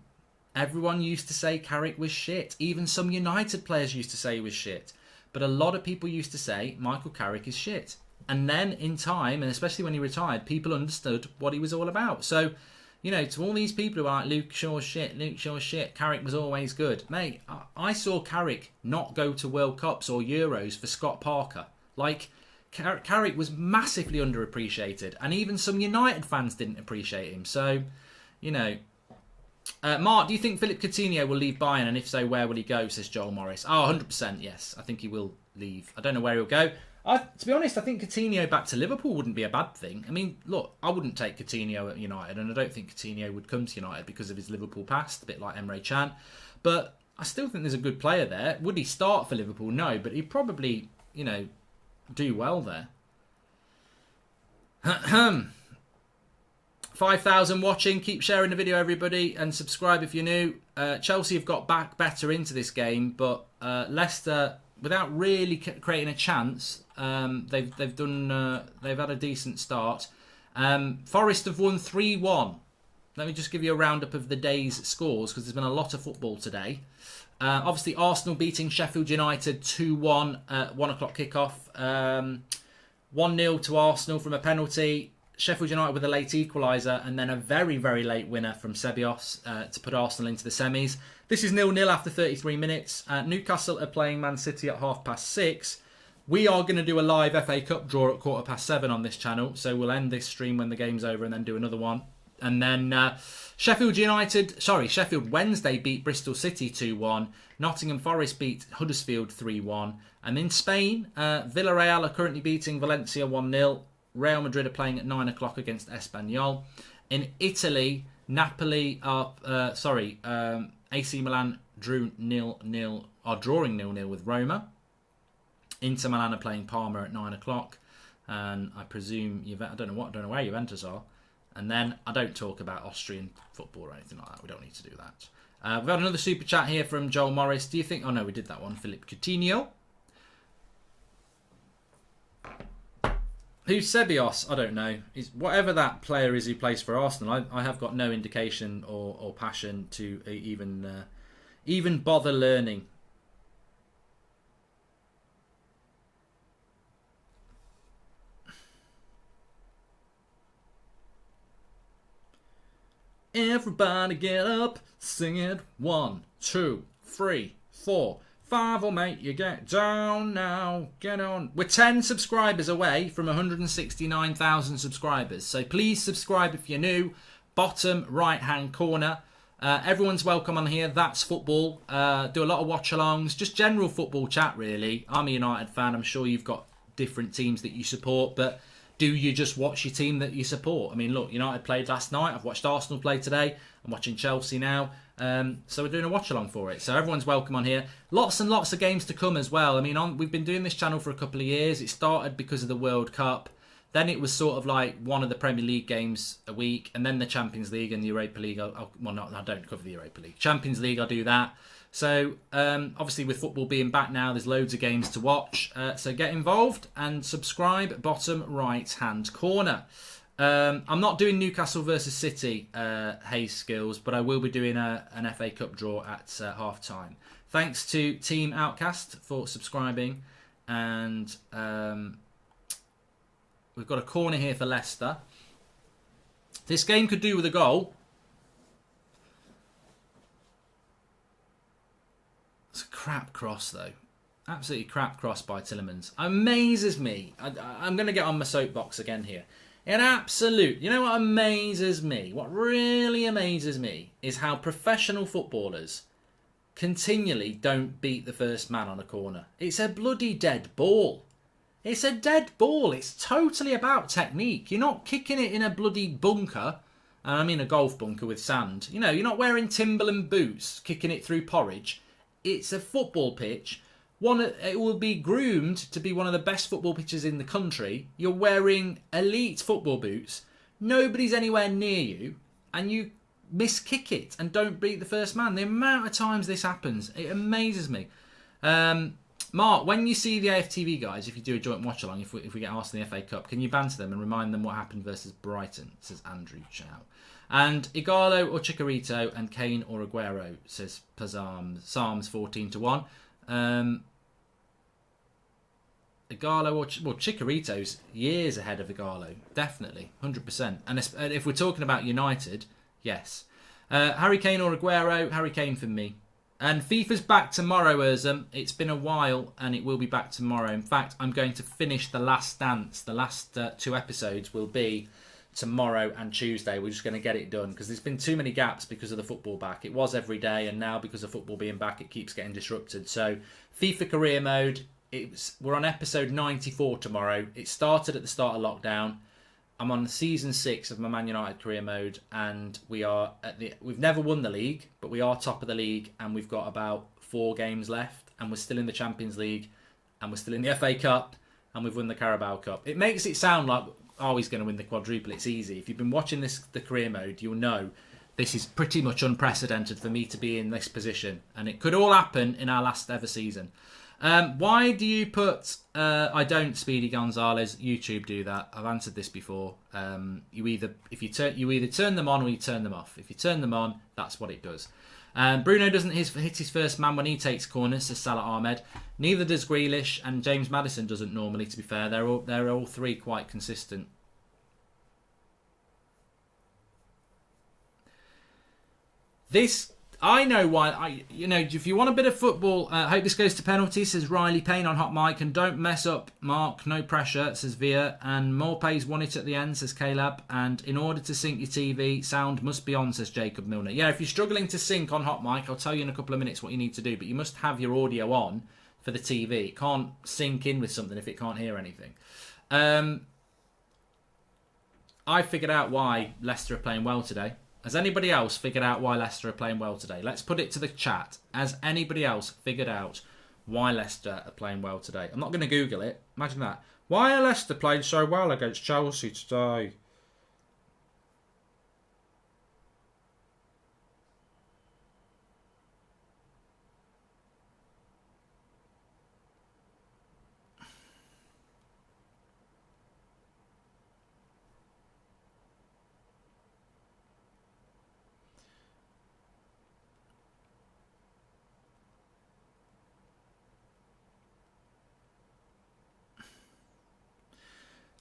Everyone used to say Carrick was shit. Even some United players used to say he was shit. But a lot of people used to say Michael Carrick is shit. And then in time, and especially when he retired, people understood what he was all about. So, to all these people who are like, Luke Shaw's shit, Carrick was always good. Mate, I saw Carrick not go to World Cups or Euros for Scott Parker. Like, Carrick was massively underappreciated. And even some United fans didn't appreciate him. So, Mark, do you think Philippe Coutinho will leave Bayern? And if so, where will he go, says Joel Morris? Oh, 100% yes. I think he will leave. I don't know where he'll go. To be honest, I think Coutinho back to Liverpool wouldn't be a bad thing. I mean, look, I wouldn't take Coutinho at United, and I don't think Coutinho would come to United because of his Liverpool past, a bit like Emre Can. But I still think there's a good player there. Would he start for Liverpool? No, but he'd probably, do well there. 5,000 watching. Keep sharing the video, everybody, and subscribe if you're new. Chelsea have got back better into this game, but Leicester, without really creating a chance, they've had a decent start. Forest have won 3-1. Let me just give you a roundup of the day's scores, because there's been a lot of football today. Obviously, Arsenal beating Sheffield United 2-1 at 1 o'clock kickoff. 1-0 to Arsenal from a penalty. Sheffield United with a late equaliser, and then a very, very late winner from Ceballos to put Arsenal into the semis. This is 0-0 after 33 minutes. Newcastle are playing Man City at 6:30. We are going to do a live FA Cup draw at 7:15 on this channel, so we'll end this stream when the game's over and then do another one. And then Sheffield Wednesday beat Bristol City 2-1. Nottingham Forest beat Huddersfield 3-1. And in Spain, Villarreal are currently beating Valencia 1-0. Real Madrid are playing at 9 o'clock against Espanyol. In Italy, Napoli AC Milan drawing 0-0 with Roma. Inter Milan are playing Parma at 9 o'clock. And I presume I don't know where Juventus are. And then I don't talk about Austrian football or anything like that. We don't need to do that. We've got another super chat here from Joel Morris. Do you think... Oh, no, we did that one. Philippe Coutinho. Who's Ceballos? I don't know. Whatever that player is who plays for Arsenal, I have got no indication or passion to even bother learning. Everybody get up, sing it. 1, 2, 3, 4, 5 will make you get down now. Get on. We're 10 subscribers away from 169,000 subscribers. So please subscribe if you're new. Bottom right hand corner. Everyone's welcome on here. That's football. Do a lot of watch-alongs. Just general football chat, really. I'm a United fan. I'm sure you've got different teams that you support, but do you just watch your team that you support? I mean, look, United played last night. I've watched Arsenal play today. I'm watching Chelsea now. So we're doing a watch-along for it. So everyone's welcome on here. Lots and lots of games to come as well. I mean, we've been doing this channel for a couple of years. It started because of the World Cup. Then it was sort of like one of the Premier League games a week. And then the Champions League and the Europa League. I don't cover the Europa League. Champions League, I'll do that. So, obviously with football being back now, there's loads of games to watch. So get involved and subscribe, bottom right-hand corner. I'm not doing Newcastle versus City, Hayes Skills, but I will be doing an FA Cup draw at half time. Thanks to Team Outcast for subscribing. And we've got a corner here for Leicester. This game could do with a goal. It's a crap cross, though. Absolutely crap cross by Tielemans. Amazes me. I'm going to get on my soapbox again here. An absolute... You know what amazes me? What really amazes me is how professional footballers continually don't beat the first man on a corner. It's a bloody dead ball. It's a dead ball. It's totally about technique. You're not kicking it in a bloody bunker. And I mean a golf bunker with sand. You know, you're not wearing Timberland boots, kicking it through porridge. It's a football pitch. It will be groomed to be one of the best football pitches in the country. You're wearing elite football boots. Nobody's anywhere near you. And you miskick it and don't beat the first man. The amount of times this happens, it amazes me. Mark, when you see the AFTV guys, if you do a joint watch along, if we get asked in the FA Cup, can you banter them and remind them what happened versus Brighton? Says Andrew Chow. And Igalo or Chicharito and Kane or Aguero, says Pazam. Psalms 14-1. Igalo or Chicarito's years ahead of Igalo, definitely, 100%. And if we're talking about United, yes. Harry Kane or Aguero, Harry Kane for me. And FIFA's back tomorrow, Erzum. It's been a while, and it will be back tomorrow. In fact, I'm going to finish The Last Dance. The last 2 episodes will be tomorrow and Tuesday. We're just going to get it done, because there's been too many gaps because of the football back. It was every day, and now because of football being back, it keeps getting disrupted. So, FIFA Career Mode, we're on episode 94 tomorrow. It started at the start of lockdown. I'm on season 6 of my Man United career mode, and we've never won the league, but we are top of the league, and we've got about 4 games left, and we're still in the Champions League, and we're still in the FA Cup, and we've won the Carabao Cup. It makes it sound like, oh, he's going to win the quadruple. It's easy. If you've been watching the career mode, you'll know this is pretty much unprecedented for me to be in this position, and it could all happen in our last ever season. Why do you put I don't, Speedy Gonzalez? YouTube do that. I've answered this before. You either turn them on or you turn them off. If you turn them on, that's what it does. Bruno doesn't hit his first man when he takes corners, says Salah Ahmed. Neither does Grealish, and James Maddison doesn't normally, to be fair. They're all 3 quite consistent. I know why. If you want a bit of football, I hope this goes to penalties, says Riley Payne on Hot Mic. And don't mess up, Mark. No pressure, says Via. And Morpay's won it at the end, says Caleb. And in order to sync your TV, sound must be on, says Jacob Milner. Yeah, if you're struggling to sync on Hot Mic, I'll tell you in a couple of minutes what you need to do. But you must have your audio on for the TV. It can't sync in with something if it can't hear anything. I figured out why Leicester are playing well today. Has anybody else figured out why Leicester are playing well today? Let's put it to the chat. Has anybody else figured out why Leicester are playing well today? I'm not going to Google it. Imagine that. Why are Leicester playing so well against Chelsea today?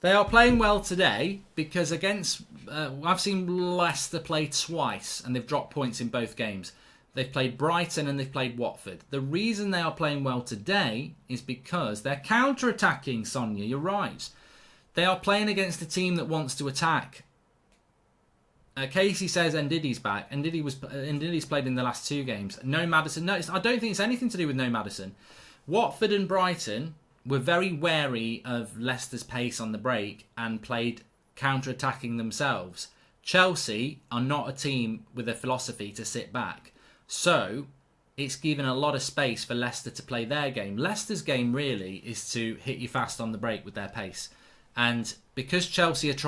They are playing well today because I've seen Leicester play twice and they've dropped points in both games. They've played Brighton and they've played Watford. The reason they are playing well today is because they're counter-attacking, Sonia. You're right. They are playing against a team that wants to attack. Casey says Ndidi's back. Ndidi's played in the last 2 games. No Maddison. No, I don't think it's anything to do with no Maddison. Watford and Brighton were very wary of Leicester's pace on the break and played counter-attacking themselves. Chelsea are not a team with a philosophy to sit back. So it's given a lot of space for Leicester to play their game. Leicester's game really is to hit you fast on the break with their pace. And because Chelsea's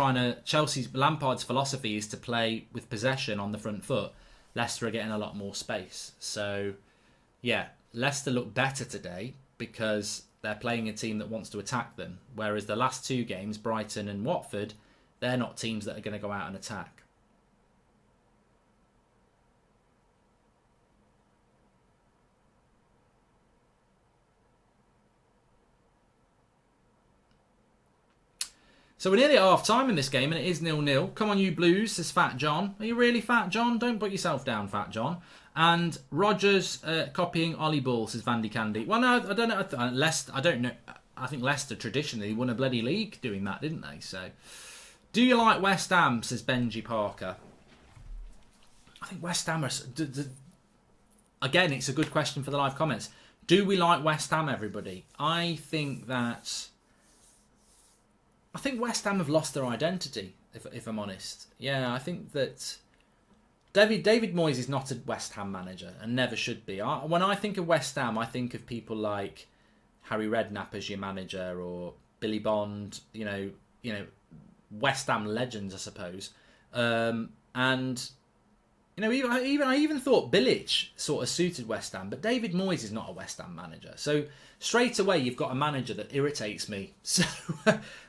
Lampard's philosophy is to play with possession on the front foot, Leicester are getting a lot more space. So, yeah, Leicester look better today because they're playing a team that wants to attack them. Whereas the last 2 games, Brighton and Watford, They're not teams that are going to go out and attack. So we're nearly at half-time in this game, and it is 0-0. Come on, you Blues, says Fat John. Are you really Fat John? Don't put yourself down, Fat John. And Rogers copying Ollie Ball, says Vandy Candy. Well, no, I don't know. Leicester, I don't know. I think Leicester traditionally won a bloody league doing that, didn't they? So, do you like West Ham, says Benji Parker. I think West Ham are... Again, it's a good question for the live comments. Do we like West Ham, everybody? I think West Ham have lost their identity, if I'm honest. Yeah, I think that David Moyes is not a West Ham manager and never should be. When I think of West Ham, I think of people like Harry Redknapp as your manager, or Billy Bond. You know, West Ham legends, I suppose. And you know, I even thought Bilic sort of suited West Ham, but David Moyes is not a West Ham manager. So straight away, you've got a manager that irritates me. So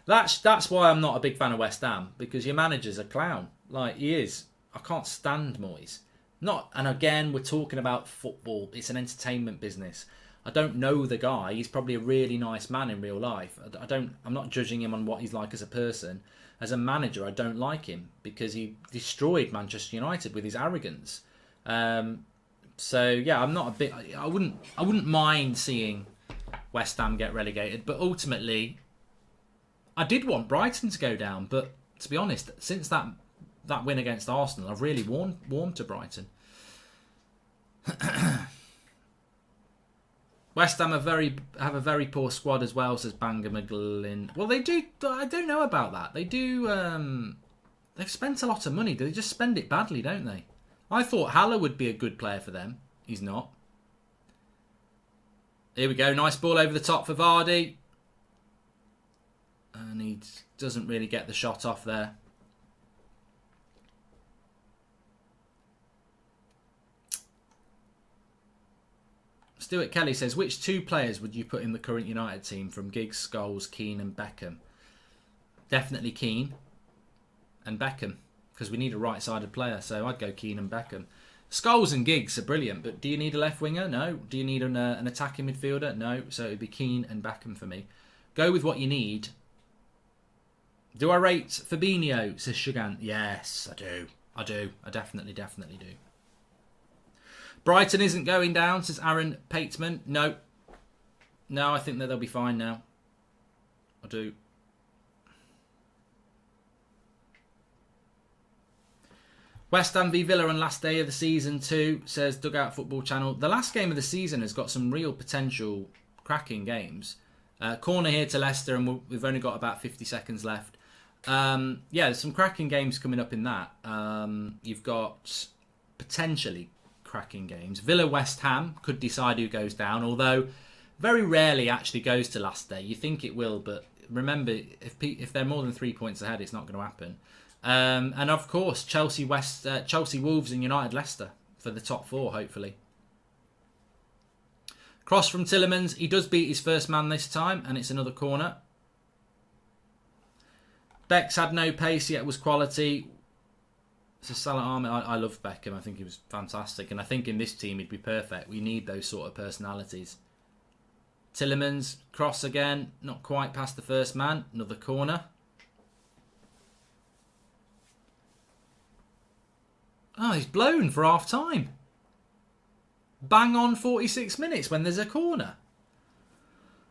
that's why I'm not a big fan of West Ham, because your manager's a clown. Like, he is. I can't stand Moyes. And again, we're talking about football. It's an entertainment business. I don't know the guy. He's probably a really nice man in real life. I'm not judging him on what he's like as a person. As a manager, I don't like him because he destroyed Manchester United with his arrogance. So yeah, I'm not a bit. I wouldn't mind seeing West Ham get relegated, but ultimately, I did want Brighton to go down. But to be honest, since that win against Arsenal, I've really warmed to Brighton. West Ham have a very poor squad as well, says Bangor McGlynn. Well, they do. I don't know about that. They do. They've spent a lot of money. They just spend it badly, don't they? I thought Haller would be a good player for them. He's not. Here we go. Nice ball over the top for Vardy. And he doesn't really get the shot off there. Stuart Kelly says, which two players would you put in the current United team from Giggs, Scholes, Keane and Beckham? Definitely Keane and Beckham, because we need a right-sided player, so I'd go Keane and Beckham. Scholes and Giggs are brilliant, but do you need a left winger? No. Do you need an attacking midfielder? No. So it'd be Keane and Beckham for me. Go with what you need. Do I rate Fabinho, says Shugan? Yes, I do. I definitely do. Brighton isn't going down, says Aaron Pateman. No, I think that they'll be fine now. I do. West Ham v Villa on last day of the season too, says Dugout Football Channel. The last game of the season has got some real potential cracking games. Corner here to Leicester, and we've only got about 50 seconds left. Yeah, there's some cracking games coming up in that. You've got potentially cracking games. Villa West Ham could decide who goes down, although very rarely actually goes to last day. You think it will, but remember, if they're more than 3 points ahead, it's not going to happen. And of course, Chelsea Wolves and United Leicester for the top four, hopefully. Cross from Tielemans. He does beat his first man this time, and it's another corner. Beck's had no pace, yet was quality. So Salah Ahmed, I love Beckham. I think he was fantastic. And I think in this team he'd be perfect. We need those sort of personalities. Tielemans, cross again. Not quite past the first man. Another corner. Oh, he's blown for half time. Bang on 46 minutes when there's a corner.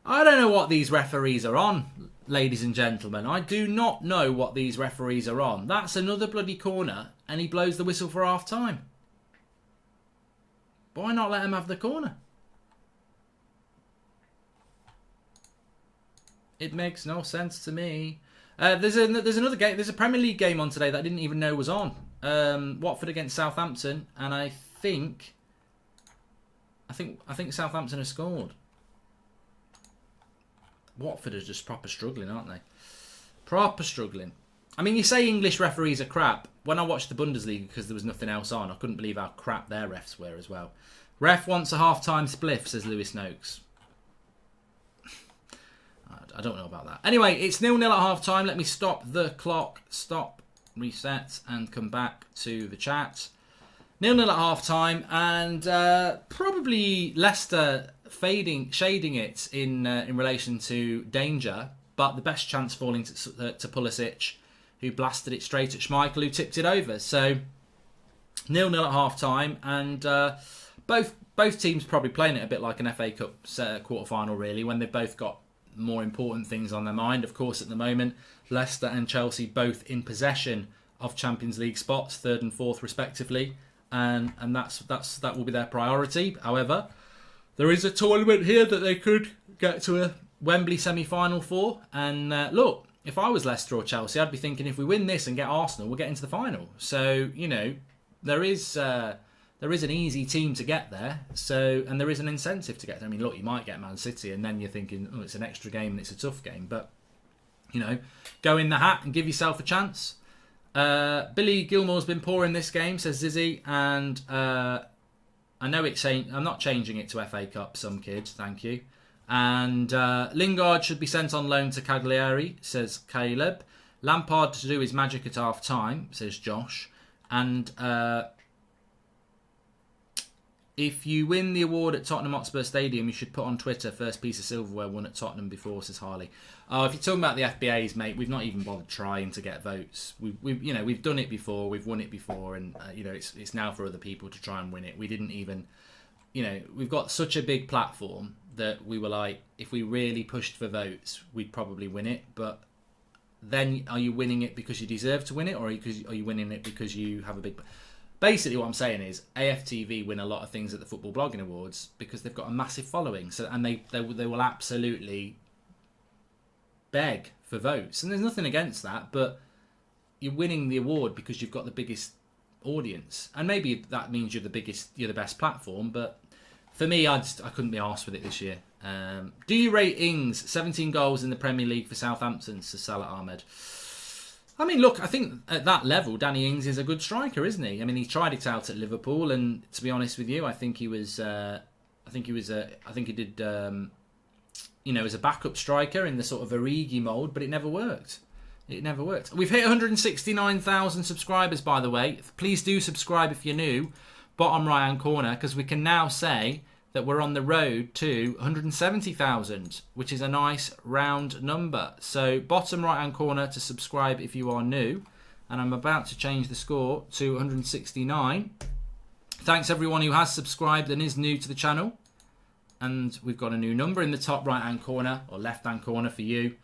I don't know what these referees are on, ladies and gentlemen. I do not know what these referees are on. That's another bloody corner, and he blows the whistle for half time. Why not let him have the corner? It makes no sense to me. There's another game. There's a Premier League game on today that I didn't even know was on. Watford against Southampton, and I think Southampton have scored. Watford are just proper struggling, aren't they? Proper struggling. I mean, you say English referees are crap. When I watched the Bundesliga, because there was nothing else on, I couldn't believe how crap their refs were as well. Ref wants a half-time spliff, says Lewis Noakes. I don't know about that. Anyway, it's 0-0 at half-time. Let me stop the clock, stop, reset, and come back to the chat. 0-0 at half-time, and probably Leicester shading it in relation to danger, but the best chance falling to Pulisic, who blasted it straight at Schmeichel, who tipped it over. So 0-0 at half-time, and both teams probably playing it a bit like an FA Cup quarter-final, really, when they've both got more important things on their mind. Of course, at the moment, Leicester and Chelsea both in possession of Champions League spots, 3rd and 4th respectively, and that will be their priority. However, there is a tournament here that they could get to a Wembley semi-final for, and look, if I was Leicester or Chelsea, I'd be thinking, if we win this and get Arsenal, we'll get into the final. So, you know, there is an easy team to get there, and there is an incentive to get there. I mean, look, you might get Man City, and then you're thinking, oh, it's an extra game and it's a tough game. But, you know, go in the hat and give yourself a chance. Billy Gilmore's been poor in this game, says Zizzy, and I know it's saying I'm not changing it to FA Cup, some kids, thank you. And Lingard should be sent on loan to Cagliari, says Caleb. Lampard to do his magic at half time, says Josh. And if you win the award at Tottenham Hotspur Stadium, you should put on Twitter first piece of silverware won at Tottenham before, says Harley. Oh, if you're talking about the FBAs, mate, we've not even bothered trying to get votes. We've done it before, we've won it before, and it's now for other people to try and win it. We didn't even, we've got such a big platform that we were like, if we really pushed for votes, we'd probably win it. But then, are you winning it because you deserve to win it, or are you winning it because you have a big? Basically, what I'm saying is AFTV win a lot of things at the Football Blogging Awards because they've got a massive following. So, and they will absolutely beg for votes. And there's nothing against that, but you're winning the award because you've got the biggest audience. And maybe that means you're the best platform. But for me, I couldn't be arsed with it this year. Do you rate Ings 17 goals in the Premier League for Southampton, says Salah Ahmed? I mean, look, I think at that level, Danny Ings is a good striker, isn't he? I mean, he tried it out at Liverpool, and to be honest with you, I think he did, as a backup striker in the sort of Origi mould, but it never worked. It never worked. We've hit 169,000 subscribers, by the way. Please do subscribe if you're new, bottom right-hand corner, because we can now say that we're on the road to 170,000, which is a nice round number. So bottom right-hand corner to subscribe if you are new. And I'm about to change the score to 169. Thanks everyone who has subscribed and is new to the channel. And we've got a new number in the top right-hand corner, or left-hand corner for you.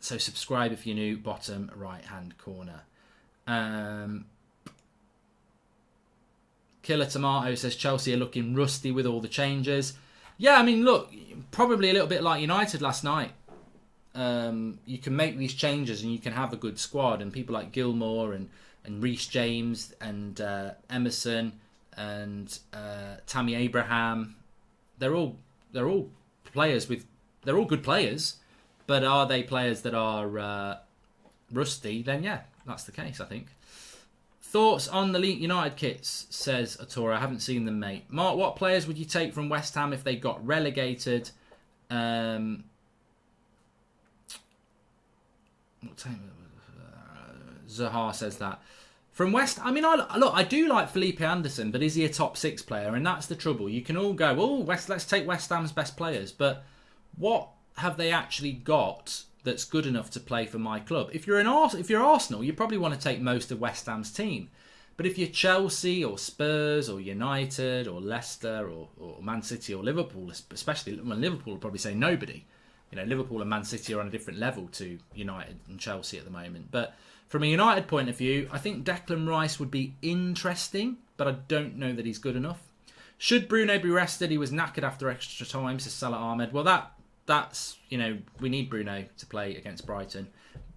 So subscribe if you're new, bottom right-hand corner. Killer Tomato says Chelsea are looking rusty with all the changes. Yeah, I mean, look, probably a little bit like United last night. You can make these changes and you can have a good squad, and people like Gilmore and Reece James and Emerson and Tammy Abraham, they're all players they're all good players, but are they players that are rusty? Then yeah, that's the case, I think. Thoughts on the Leeds United kits, says Atora. I haven't seen them, mate. Mark, what players would you take from West Ham if they got relegated? Zahar says that. From West, I mean, I do like Felipe Anderson, but is he a top 6 player? And that's the trouble. You can all go, oh, let's take West Ham's best players, but what have they actually got that's good enough to play for my club? If you're Arsenal, you probably want to take most of West Ham's team. But if you're Chelsea or Spurs or United or Leicester or Man City or Liverpool, especially when Liverpool will probably say nobody. Liverpool and Man City are on a different level to United and Chelsea at the moment. But from a United point of view, I think Declan Rice would be interesting, but I don't know that he's good enough. Should Bruno be rested? He was knackered after extra time, says Salah Ahmed. Well, that's, we need Bruno to play against Brighton.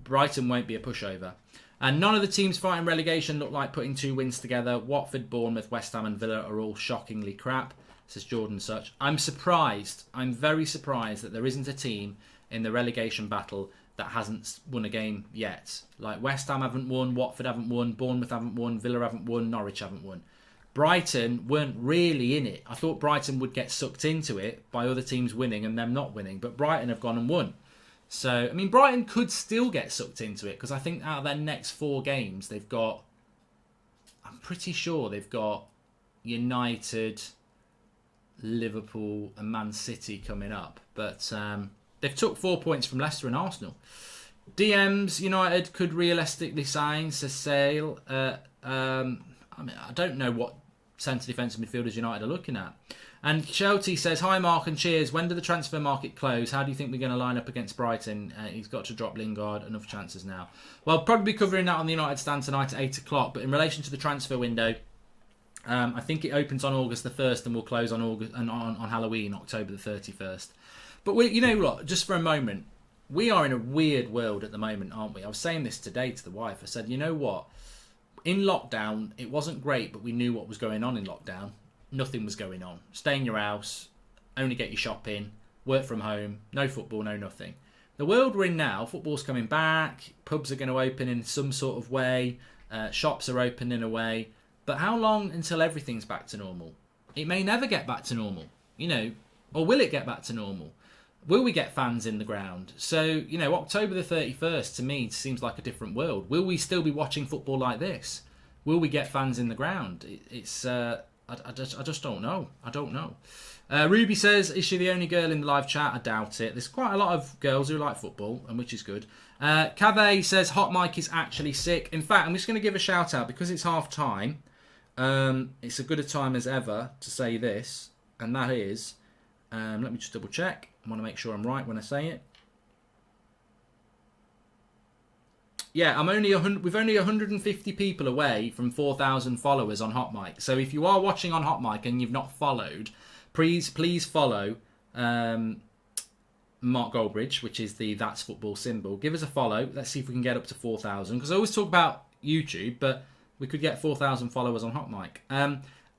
Brighton won't be a pushover. And none of the teams fighting relegation look like putting 2 wins together. Watford, Bournemouth, West Ham and Villa are all shockingly crap, says Jordan Such. I'm very surprised that there isn't a team in the relegation battle that hasn't won a game yet. Like West Ham haven't won, Watford haven't won, Bournemouth haven't won, Villa haven't won, Norwich haven't won. Brighton weren't really in it. I thought Brighton would get sucked into it by other teams winning and them not winning, but Brighton have gone and won. So, I mean, Brighton could still get sucked into it because I think out of their next 4 games, they've got, I'm pretty sure they've got United, Liverpool and Man City coming up. But they've took 4 points from Leicester and Arsenal. DMs, United could realistically sign, says Sale. I mean, I don't know what centre defensive midfielders United are looking at. And Chelsea says, hi Mark and cheers. When do the transfer market close? How do you think we're going to line up against Brighton? He's got to drop Lingard. Enough chances now. Well, probably be covering that on the United Stand tonight at 8 o'clock. But in relation to the transfer window, I think it opens on August the 1st and will close on on Halloween, October the 31st. But look, just for a moment, we are in a weird world at the moment, aren't we? I was saying this today to the wife. I said, you know what? In lockdown, it wasn't great, but we knew what was going on in lockdown. Nothing was going on. Stay in your house, only get your shopping, work from home, no football, no nothing. The world we're in now, football's coming back, pubs are going to open in some sort of way, shops are open in a way, but how long until everything's back to normal? It may never get back to normal, or will it get back to normal? Will we get fans in the ground? So, October the 31st to me seems like a different world. Will we still be watching football like this? Will we get fans in the ground? I just don't know. I don't know. Ruby says, is she the only girl in the live chat? I doubt it. There's quite a lot of girls who like football, and which is good. Cave says, Hot Mike is actually sick. In fact, I'm just going to give a shout out because it's half time. It's as good a time as ever to say this, and that is, let me just double check. I want to make sure I'm right when I say it. Yeah, we've only 150 people away from 4,000 followers on Hot Mic. So if you are watching on Hot Mic and you've not followed, please follow Mark Goldbridge, which is the That's Football symbol. Give us a follow. Let's see if we can get up to 4,000. Because I always talk about YouTube, but we could get 4,000 followers on Hot Mic.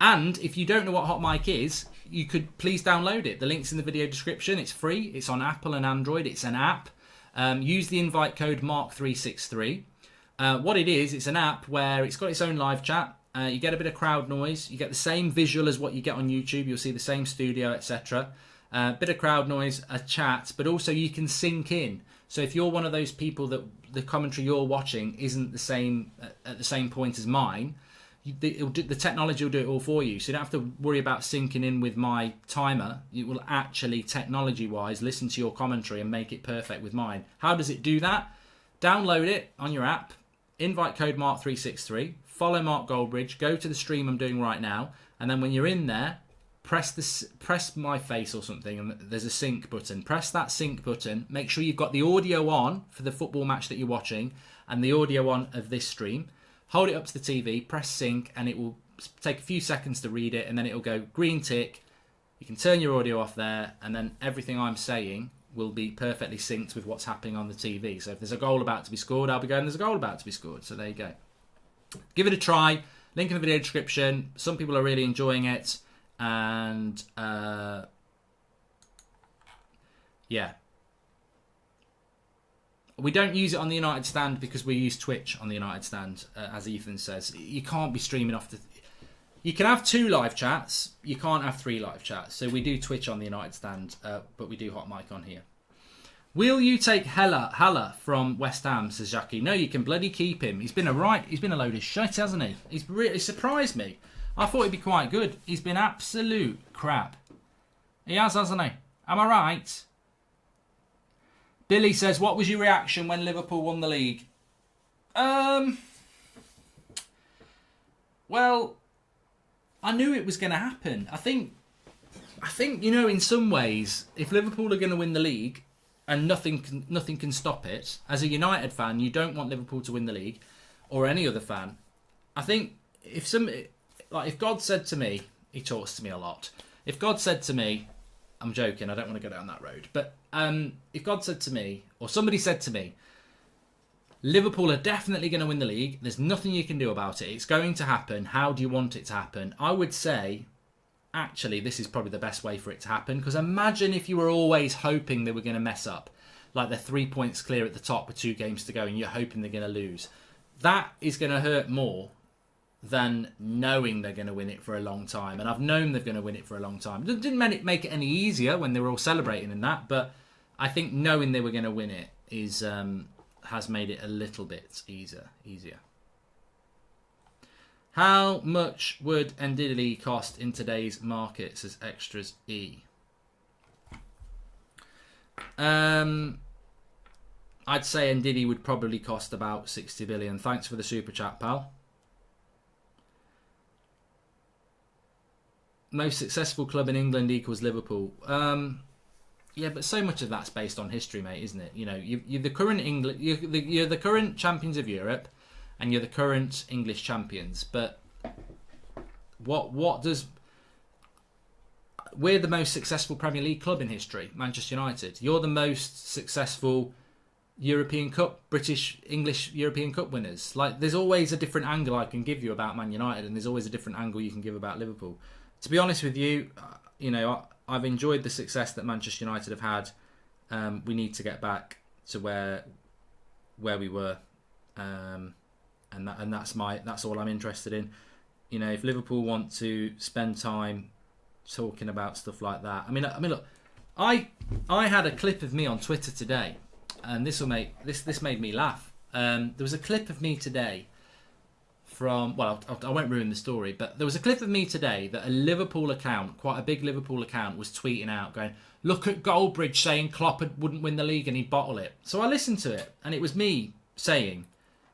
And if you don't know what Hot Mic is, you could please download it. The link's in the video description. It's free. It's on Apple and Android. It's an app. Use the invite code MARK363. What it is, it's an app where it's got its own live chat. You get a bit of crowd noise. You get the same visual as what you get on YouTube. You'll see the same studio, etc. Bit of crowd noise, a chat, but also you can sync in. So if you're one of those people that the commentary you're watching isn't the same at the same point as mine, the technology will do it all for you. So you don't have to worry about syncing in with my timer. It will actually, technology-wise, listen to your commentary and make it perfect with mine. How does it do that? Download it on your app, invite code MARK363, follow Mark Goldbridge, go to the stream I'm doing right now, and then when you're in there, press my face or something, and there's a sync button. Press that sync button. Make sure you've got the audio on for the football match that you're watching and the audio on of this stream. Hold it up to the TV, press sync, and it will take a few seconds to read it, and then it will go green tick. You can turn your audio off there, and then everything I'm saying will be perfectly synced with what's happening on the TV. So if there's a goal about to be scored, I'll be going, there's a goal about to be scored. So there you go. Give it a try. Link in the video description. Some people are really enjoying it. And, yeah. We don't use it on the United Stand because we use Twitch on the United Stand, as Ethan says. You can't be streaming off the... You can have 2 live chats. You can't have 3 live chats. So we do Twitch on the United Stand, but we do Hot Mic on here. Will you take Haller from West Ham, says Jackie. No, you can bloody keep him. He's been a load of shit, hasn't he? He's really surprised me. I thought he'd be quite good. He's been absolute crap. He has, hasn't he? Am I right? Billy says, what was your reaction when Liverpool won the league? Well, I knew it was going to happen. I think, in some ways, if Liverpool are going to win the league and nothing can stop it, as a United fan, you don't want Liverpool to win the league, or any other fan. I think if God said to me, he talks to me a lot. If God said to me, I'm joking, I don't want to go down that road. But if God said to me, or somebody said to me, Liverpool are definitely going to win the league, there's nothing you can do about it, it's going to happen, how do you want it to happen? I would say, actually, this is probably the best way for it to happen. Because imagine if you were always hoping they were going to mess up. Like they're 3 points clear at the top with 2 games to go and you're hoping they're going to lose. That is going to hurt more than knowing they're going to win it for a long time. And I've known they're going to win it for a long time. It didn't make it any easier when they were all celebrating and that, but I think knowing they were going to win it has made it a little bit easier. How much would Ndidi cost in today's market, says Extras E? I'd say Ndidi would probably cost about 60 billion. Thanks for the super chat, pal. Most successful club in England equals Liverpool. Yeah, but so much of that's based on history, mate, isn't it? You know, you're the current you're the current champions of Europe, and you're the current English champions. But what does... We're the most successful Premier League club in history, Manchester United. You're the most successful European Cup, English European Cup winners. Like, there's always a different angle I can give you about Man United, and there's always a different angle you can give about Liverpool. To be honest with you, you know, I've enjoyed the success that Manchester United have had. We need to get back to where we were, and that's all I'm interested in. You know, if Liverpool want to spend time talking about stuff like that, I mean, look, I had a clip of me on Twitter today, and this made me laugh. There was a clip of me today from, well, I won't ruin the story, but there was a clip of me today that a Liverpool account, quite a big Liverpool account, was tweeting out going, look at Goldbridge saying Klopp wouldn't win the league and he'd bottle it. So I listened to it, and it was me saying,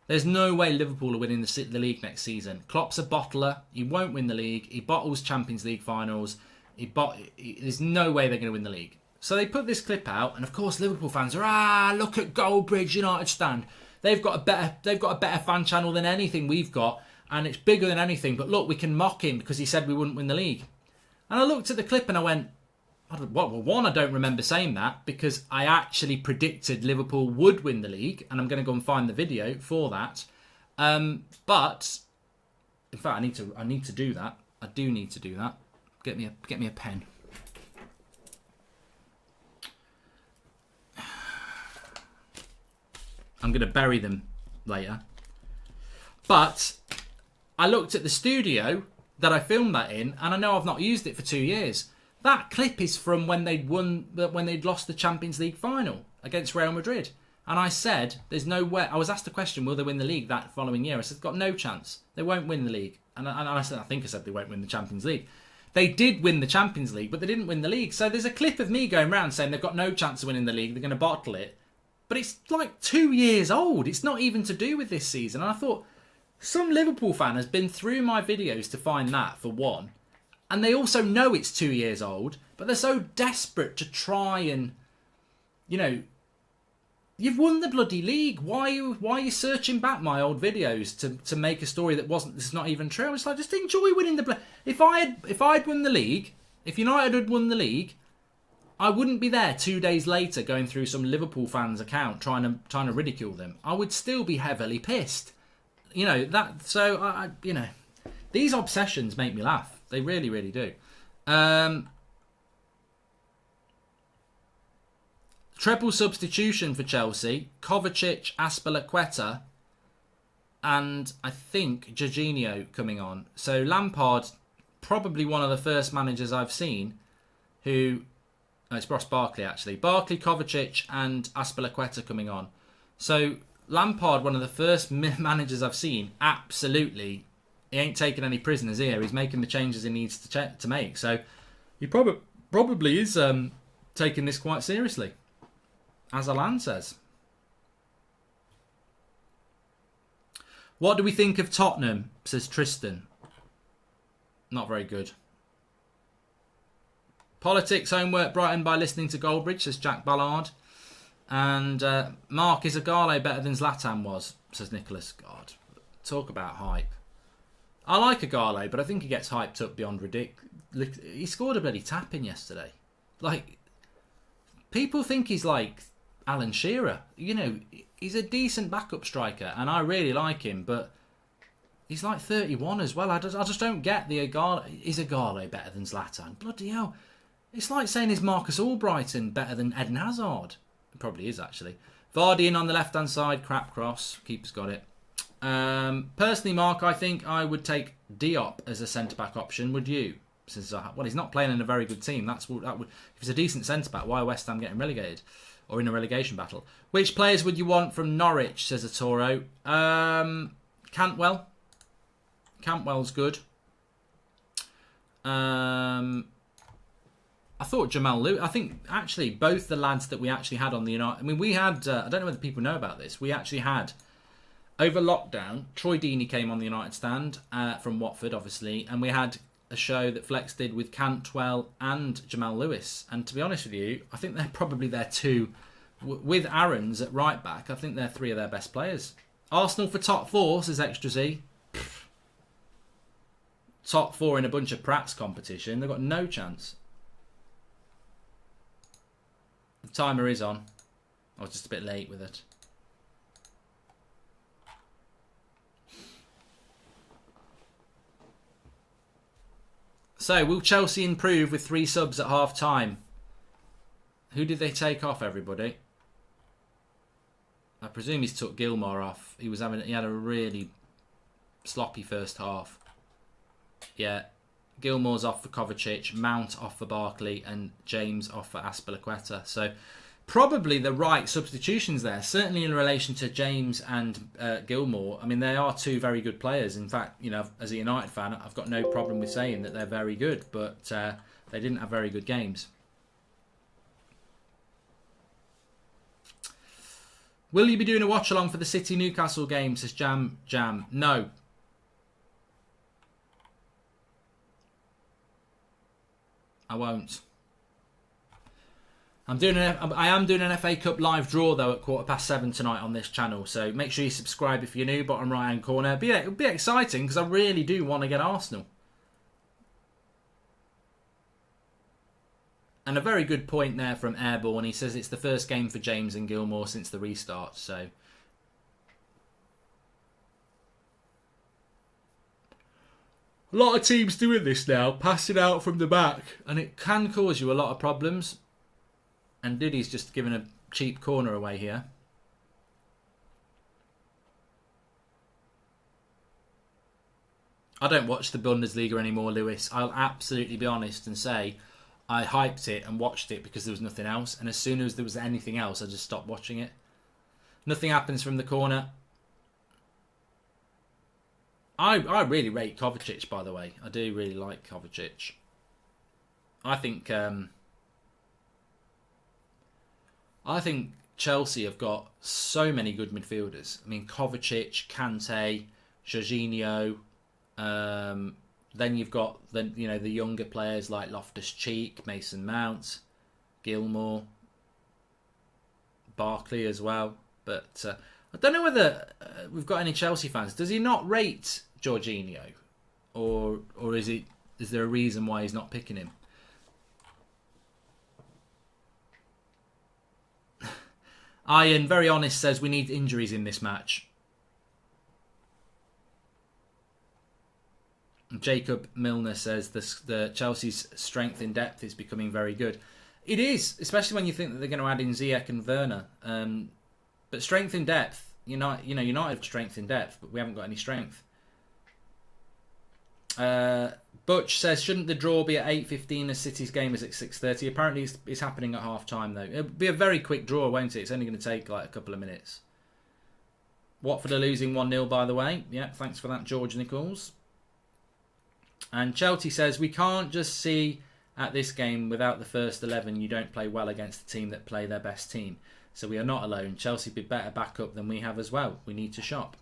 there's no way Liverpool are winning the league next season. Klopp's a bottler. He won't win the league. He bottles Champions League finals. There's no way they're going to win the league. So they put this clip out, and of course Liverpool fans are, look at Goldbridge United stand. They've got a better fan channel than anything we've got, and it's bigger than anything. But look, we can mock him because he said we wouldn't win the league. And I looked at the clip and I went, well, one, I don't remember saying that because I actually predicted Liverpool would win the league, and I'm going to go and find the video for that. But in fact, I need to do that. I do need to do that. Get me a pen. I'm going to bury them later. But I looked at the studio that I filmed that in, and I know I've not used it for 2 years. That clip is from when they'd lost the Champions League final against Real Madrid. And I said, there's no way. I was asked the question, will they win the league that following year? I said, got no chance. They won't win the league. And I think I said they won't win the Champions League. They did win the Champions League, but they didn't win the league. So there's a clip of me going around saying they've got no chance of winning the league. They're going to bottle it. But it's like 2 years old. It's not even to do with this season. And I thought, some Liverpool fan has been through my videos to find that, for one. And they also know it's 2 years old, but they're so desperate to try and, you know, you've won the bloody league. Why are you searching back my old videos to make a story that's not even true? It's like, just enjoy winning the... If I'd won the league, if United had won the league, I wouldn't be there 2 days later going through some Liverpool fans' account trying to ridicule them. I would still be heavily pissed. You know, that... So, I you know, these obsessions make me laugh. They really, really do. Treble substitution for Chelsea. Kovacic, Azpilicueta, and I think Jorginho coming on. So Lampard, probably one of the first managers I've seen who... Oh, it's Ross Barkley, actually. Barkley, Kovacic, and Azpilicueta coming on. So Lampard, one of the first managers I've seen, absolutely... He ain't taking any prisoners here. He's making the changes he needs to make. So he probably is taking this quite seriously, as Alan says. What do we think of Tottenham, says Tristan. Not very good. Politics, homework, brightened by listening to Goldbridge, says Jack Ballard. And Mark, is Igalo better than Zlatan was, says Nicholas. God, talk about hype. I like Igalo, but I think he gets hyped up beyond ridiculous. He scored a bloody tap-in yesterday. Like, people think he's like Alan Shearer. You know, he's a decent backup striker, and I really like him, but he's like 31 as well. I just don't get the Igalo. Is Igalo better than Zlatan? Bloody hell. It's like saying, is Marcus Albrighton better than Eden Hazard? It probably is, actually. Vardy in on the left-hand side, crap cross. Keeper's got it. Personally, Mark, I think I would take Diop as a centre-back option. Would you? Since he's not playing in a very good team. That would if he's a decent centre-back, why are West Ham getting relegated or in a relegation battle? Which players would you want from Norwich? Says a Toro. Cantwell. Cantwell's good. I thought Jamal Lewis. I think actually both the lads that we actually had on the United. I mean, we had. I don't know whether people know about this. We actually had over lockdown. Troy Deeney came on the United stand from Watford, obviously, and we had a show that Flex did with Cantwell and Jamal Lewis. And to be honest with you, I think they're probably their two. With Aaron's at right back, I think they're three of their best players. Arsenal for top four, says Extra Z. Top four in a bunch of Pratt's competition. They've got no chance. The timer is on. I was just a bit late with it. So, will Chelsea improve with 3 subs at half time? Who did they take off, everybody? I presume he's took Gilmore off. He had a really sloppy first half. Yeah. Gilmore's off for Kovacic, Mount off for Barkley, and James off for Azpilicueta. So probably the right substitutions there, certainly in relation to James and Gilmore. I mean, they are two very good players. In fact, you know, as a United fan, I've got no problem with saying that they're very good, but they didn't have very good games. Will you be doing a watch-along for the City-Newcastle game, says Jam? No. I won't. I am doing an FA Cup live draw though at 7:15 tonight on this channel. So make sure you subscribe if you're new. Bottom right hand corner. But yeah, it'll be exciting because I really do want to get Arsenal. And a very good point there from Airborne. He says it's the first game for James and Gilmore since the restart. So a lot of teams doing this now, passing out from the back, and it can cause you a lot of problems. And Diddy's just given a cheap corner away here. I don't watch the Bundesliga anymore, Lewis. I'll absolutely be honest and say I hyped it and watched it because there was nothing else. And as soon as there was anything else, I just stopped watching it. Nothing happens from the corner. I really rate Kovacic, by the way. I do really like Kovacic. I think Chelsea have got so many good midfielders. I mean, Kovacic, Kante, Jorginho. Then you've got the younger players like Loftus-Cheek, Mason Mount, Gilmore, Barkley as well. But I don't know whether we've got any Chelsea fans. Does he not rate Jorginho, or is there a reason why he's not picking him? Ian, very honest, says we need injuries in this match. Jacob Milner says the Chelsea's strength in depth is becoming very good. It is, especially when you think that they're going to add in Ziyech and Werner. But strength in depth, United have strength in depth, but we haven't got any strength. Butch says, shouldn't the draw be at 8:15 as City's game is at 6:30? Apparently it's happening at half time though. It'll be a very quick draw, won't it? It's only going to take like a couple of minutes. Watford are losing 1-0 by the way. Yeah, thanks for that, George Nichols. And Chelsea says, we can't just see at this game without the first 11 you don't play well against the team that play their best team. So we are not alone. Chelsea be better backup than we have as well. We need to shop.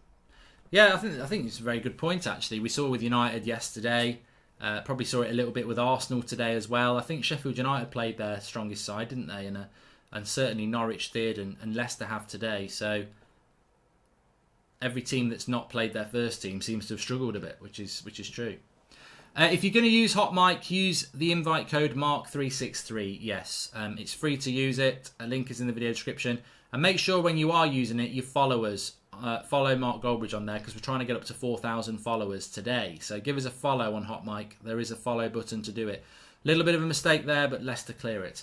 Yeah, I think it's a very good point actually. We saw with United yesterday. Probably saw it a little bit with Arsenal today as well. I think Sheffield United played their strongest side, didn't they? And certainly Norwich did, and Leicester have today. So every team that's not played their first team seems to have struggled a bit, which is true. If you're going to use Hot Mic, use the invite code MARK363. Yes, it's free to use it. A link is in the video description. And make sure when you are using it, you follow us. Follow Mark Goldbridge on there because we're trying to get up to 4,000 followers today. So give us a follow on Hot Mic. There is a follow button to do it. Little bit of a mistake there, but Leicester clear it.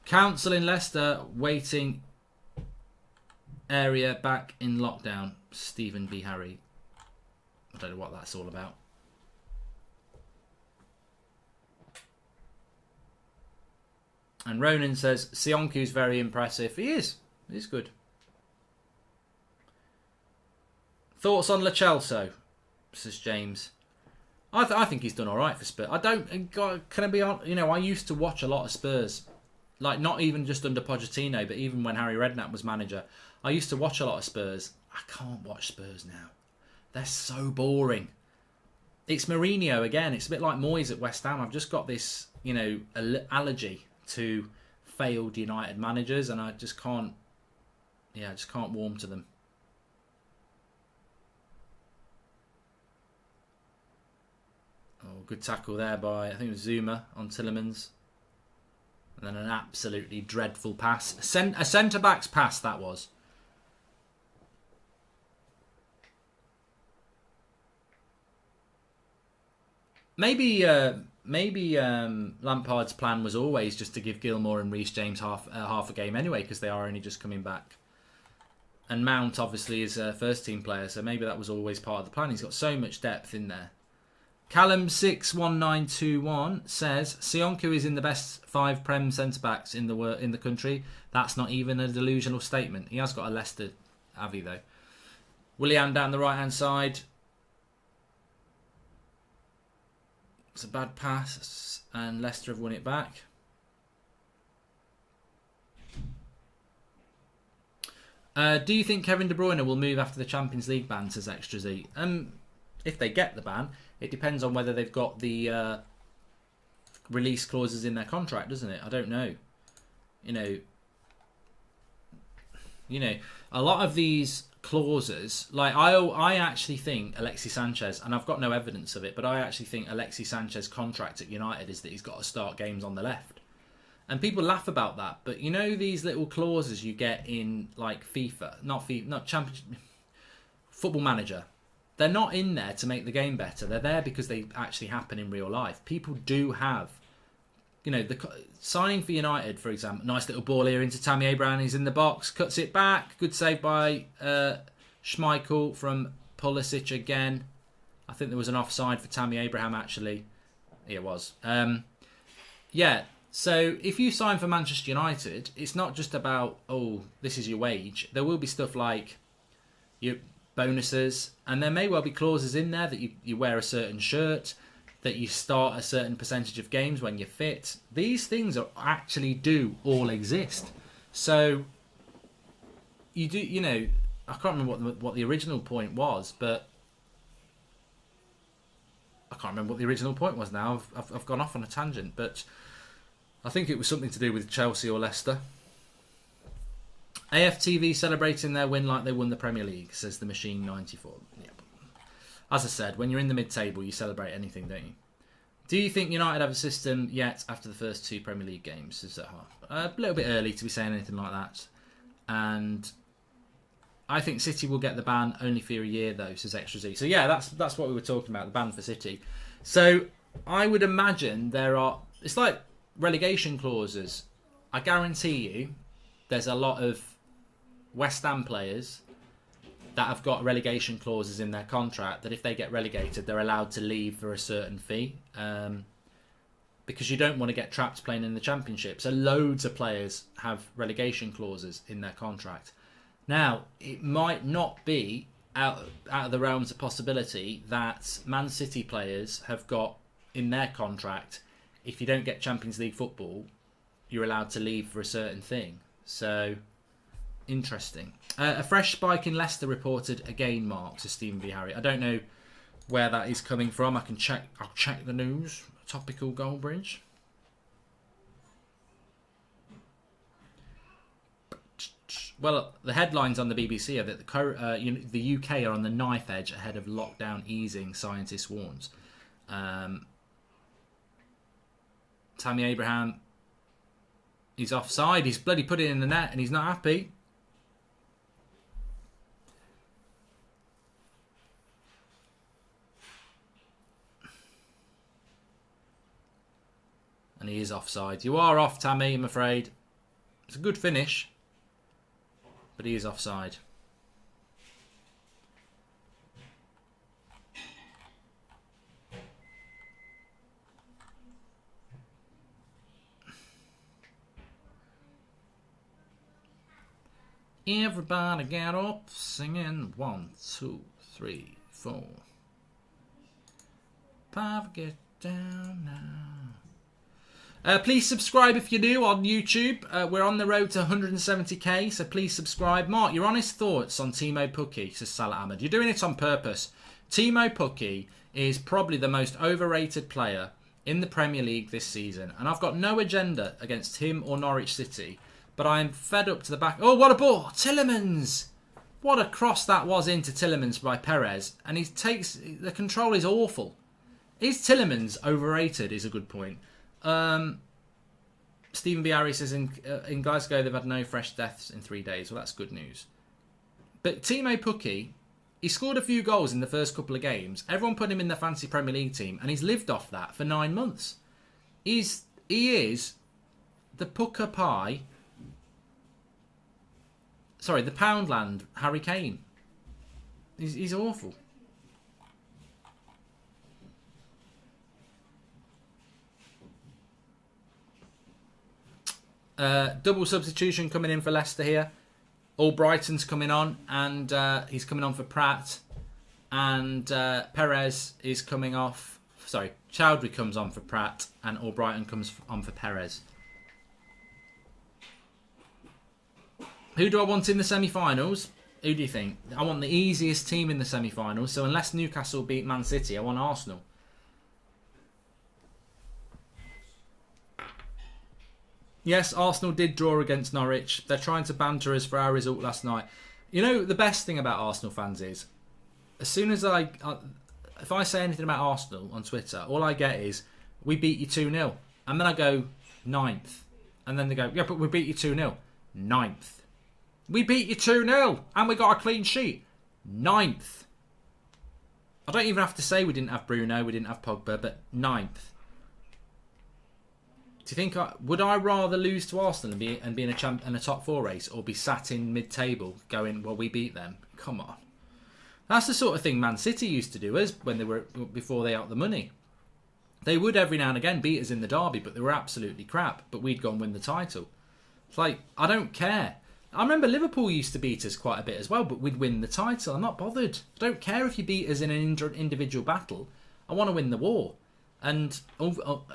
Council in Leicester waiting area back in lockdown. Stephen B. Harry. I don't know what that's all about. And Ronan says, Sionku's very impressive. He is. He's good. Thoughts on Lo Celso, says James. I think he's done all right for Spurs. I don't... Can I be honest? You know, I used to watch a lot of Spurs. Like, not even just under Pochettino, but even when Harry Redknapp was manager. I used to watch a lot of Spurs. I can't watch Spurs now. They're so boring. It's Mourinho again. It's a bit like Moyes at West Ham. I've just got this, you know, allergy to failed United managers, and I just can't... Yeah, I just can't warm to them. Oh, good tackle there by, I think it was Zuma on Tielemans. And then an absolutely dreadful pass. A centre-back's pass, that was. Maybe Lampard's plan was always just to give Gilmour and Reece James half a game anyway, because they are only just coming back. And Mount obviously is a first-team player, so maybe that was always part of the plan. He's got so much depth in there. Callum61921 says Sionku is in the best 5 Prem centre-backs in the country. That's not even a delusional statement. He has got a Leicester Avi though. Willian down the right-hand side. It's a bad pass, and Leicester have won it back. Do you think Kevin De Bruyne will move after the Champions League ban, says Extra Z? If they get the ban, it depends on whether they've got the release clauses in their contract, doesn't it? I don't know. You know, a lot of these clauses, like I actually think Alexis Sanchez, and I've got no evidence of it, but I actually think Alexis Sanchez's contract at United is that he's got to start games on the left. And people laugh about that, but you know these little clauses you get in like not Championship, Football Manager. They're not in there to make the game better. They're there because they actually happen in real life. People do have, you know, the signing for United, for example. Nice little ball here into Tammy Abraham. He's in the box, cuts it back. Good save by Schmeichel from Pulisic again. I think there was an offside for Tammy Abraham actually. Yeah, it was. Yeah. So if you sign for Manchester United, it's not just about, oh, this is your wage. There will be stuff like your bonuses, and there may well be clauses in there that you wear a certain shirt, that you start a certain percentage of games when you're fit. These things actually do all exist. So you do, you know, I can't remember what the original point was, but I can't remember what the original point was now. I've gone off on a tangent, but I think it was something to do with Chelsea or Leicester. AFTV celebrating their win like they won the Premier League, says the Machine 94. Yeah. As I said, when you're in the mid-table, you celebrate anything, don't you? Do you think United have a system yet after the first 2 Premier League games? Says Zaha. A little bit early to be saying anything like that. And I think City will get the ban only for a year, though, says Extra Z. So yeah, that's what we were talking about, the ban for City. So I would imagine it's like relegation clauses. I guarantee you there's a lot of West Ham players that have got relegation clauses in their contract that if they get relegated, they're allowed to leave for a certain fee, because you don't want to get trapped playing in the Championship. So loads of players have relegation clauses in their contract. Now, it might not be out of the realms of possibility that Man City players have got in their contract, if you don't get Champions League football, you're allowed to leave for a certain thing. So, interesting. A fresh spike in Leicester reported again, Mark, to Stephen V. Harry. I don't know where that is coming from. I'll check the news. Topical Goldbridge. Well, the headlines on the BBC are that the UK are on the knife edge ahead of lockdown easing, scientists warns. Tammy Abraham, he's offside. He's bloody put it in the net and he's not happy. And he is offside. You are off, Tammy, I'm afraid. It's a good finish, but he is offside. Everybody get up, singing 1, 2, 3, 4. 5, get down now. Please subscribe if you're new on YouTube. We're on the road to 170k, so please subscribe. Mark, your honest thoughts on Timo Pukki, says Salah Ahmed. You're doing it on purpose. Timo Pukki is probably the most overrated player in the Premier League this season, and I've got no agenda against him or Norwich City, but I'm fed up to the back. Oh, what a ball! Tielemans! What a cross that was into Tielemans by Perez, and he takes... The control is awful. Is Tielemans overrated is a good point. Stephen Biari says in Glasgow they've had no fresh deaths in 3 days. Well, that's good news. But Timo Pukki, he scored a few goals in the first couple of games. Everyone put him in the fancy Premier League team, and he's lived off that for 9 months. He is the Pucker Pie... Sorry, the Poundland Harry Kane. He's awful. Double substitution coming in for Leicester here. Albrighton's coming on, and he's coming on for Pratt. And Perez is coming off. Sorry, Chowdhury comes on for Pratt, and Albrighton comes on for Perez. Who do I want in the semi-finals? Who do you think? I want the easiest team in the semi-finals. So unless Newcastle beat Man City, I want Arsenal. Yes, Arsenal did draw against Norwich. They're trying to banter us for our result last night. You know, the best thing about Arsenal fans is, as soon as if I say anything about Arsenal on Twitter, all I get is, we beat you 2-0. And then I go, 9th. And then they go, yeah, but we beat you 2-0. 9th. We beat you 2-0 and we got a clean sheet. 9th. I don't even have to say we didn't have Bruno, we didn't have Pogba, but 9th. Do you think would I rather lose to Arsenal and be in a top 4 race, or be sat in mid-table going, well, we beat them? Come on. That's the sort of thing Man City used to do us when they were before they got the money. They would every now and again beat us in the derby, but they were absolutely crap. But we'd go and win the title. It's like, I don't care. I remember Liverpool used to beat us quite a bit as well, but we'd win the title. I'm not bothered. I don't care if you beat us in an individual battle. I want to win the war. And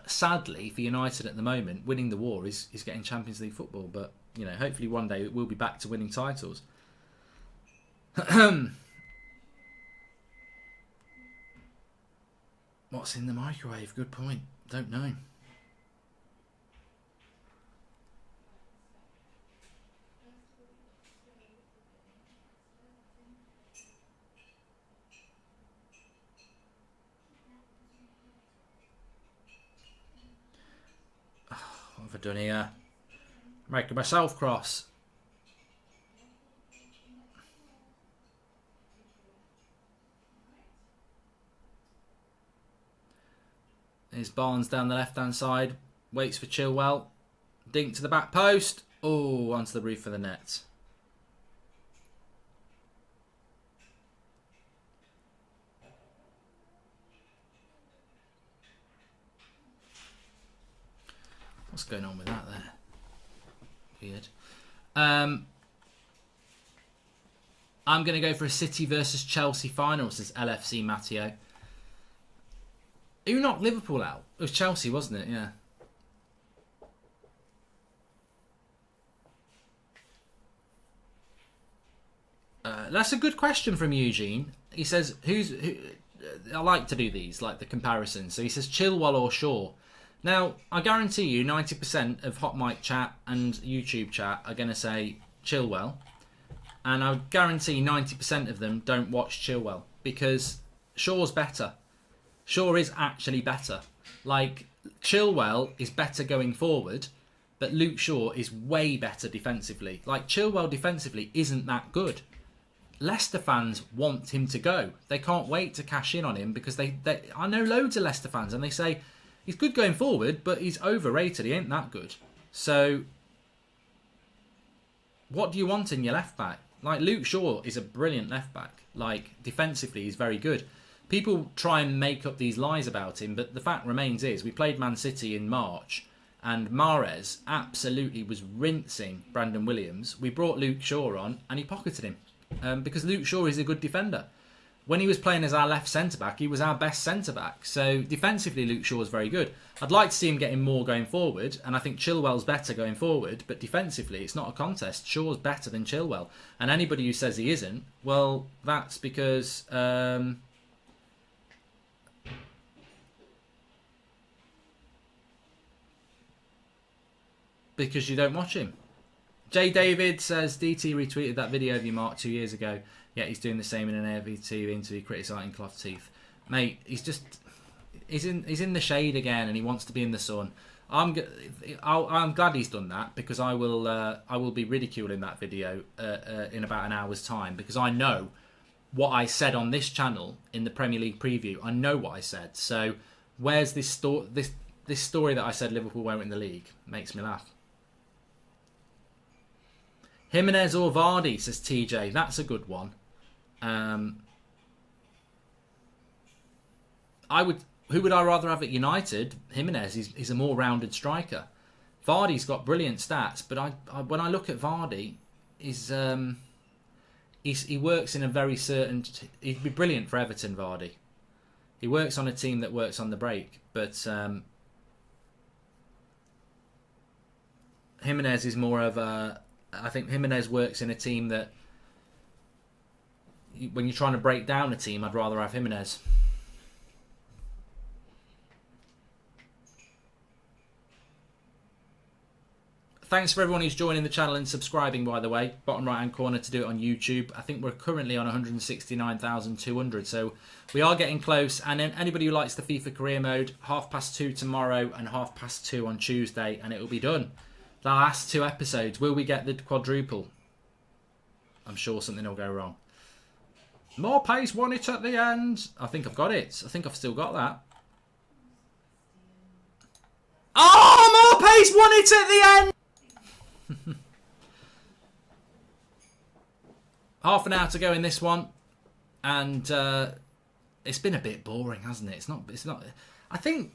sadly for United at the moment, winning the war is getting Champions League football. But you know, hopefully one day we'll be back to winning titles. What's in the microwave? Good point. Don't know. What have I done here? Making myself cross. There's Barnes down the left-hand side. Waits for Chilwell. Dink to the back post. Oh, onto the roof of the net. What's going on with that there? Weird. I'm going to go for a City versus Chelsea final, says LFC Matteo. Who knocked Liverpool out? It was Chelsea, wasn't it? Yeah. That's a good question from Eugene. He says, I like to do these, like the comparisons. So he says Chilwell or Shaw. Now, I guarantee you 90% of Hot Mic chat and YouTube chat are going to say Chilwell. And I guarantee 90% of them don't watch Chilwell because Shaw's better. Shaw is actually better. Like, Chilwell is better going forward, but Luke Shaw is way better defensively. Like, Chilwell defensively isn't that good. Leicester fans want him to go. They can't wait to cash in on him because I know loads of Leicester fans and they say, he's good going forward, but he's overrated. He ain't that good. So, what do you want in your left back? Like, Luke Shaw is a brilliant left back. Like, defensively, he's very good. People try and make up these lies about him, but the fact remains is, we played Man City in March, and Mahrez absolutely was rinsing Brandon Williams. We brought Luke Shaw on and he pocketed him because Luke Shaw is a good defender. When he was playing as our left centre-back, he was our best centre-back. So defensively, Luke Shaw is very good. I'd like to see him getting more going forward, and I think Chilwell's better going forward, but defensively, it's not a contest. Shaw's better than Chilwell. And anybody who says he isn't, well, that's because... because you don't watch him. Jay David says, DT retweeted that video of you, Mark, 2 years ago. Yet he's doing the same in an AVT interview criticising cloth teeth. Mate, he's in the shade again and he wants to be in the sun. I'm glad he's done that because I will be ridiculing that video in about an hour's time because I know what I said on this channel in the Premier League preview. I know what I said. So where's this story that I said Liverpool won't win the league? Makes me laugh. Jimenez or Vardy, says TJ. That's a good one. Who would I rather have at United? Jimenez. He's a more rounded striker. Vardy's got brilliant stats, but when I look at Vardy, he works in a very certain. He'd be brilliant for Everton. Vardy. He works on a team that works on the break, but Jimenez is more of a. I think Jimenez works in a team that. When you're trying to break down a team, I'd rather have Jimenez. Thanks for everyone who's joining the channel and subscribing, by the way. Bottom right hand corner to do it on YouTube. I think we're currently on 169,200, so we are getting close. And then anybody who likes the FIFA career mode, 2:30 tomorrow and 2:30 on Tuesday, and it will be done. The last 2 episodes, will we get the quadruple? I'm sure something will go wrong. More pace, won it at the end. I think I've got it. I think I've still got that. Oh, more pace, won it at the end. Half an hour to go in this one, and it's been a bit boring, hasn't it? It's not. I think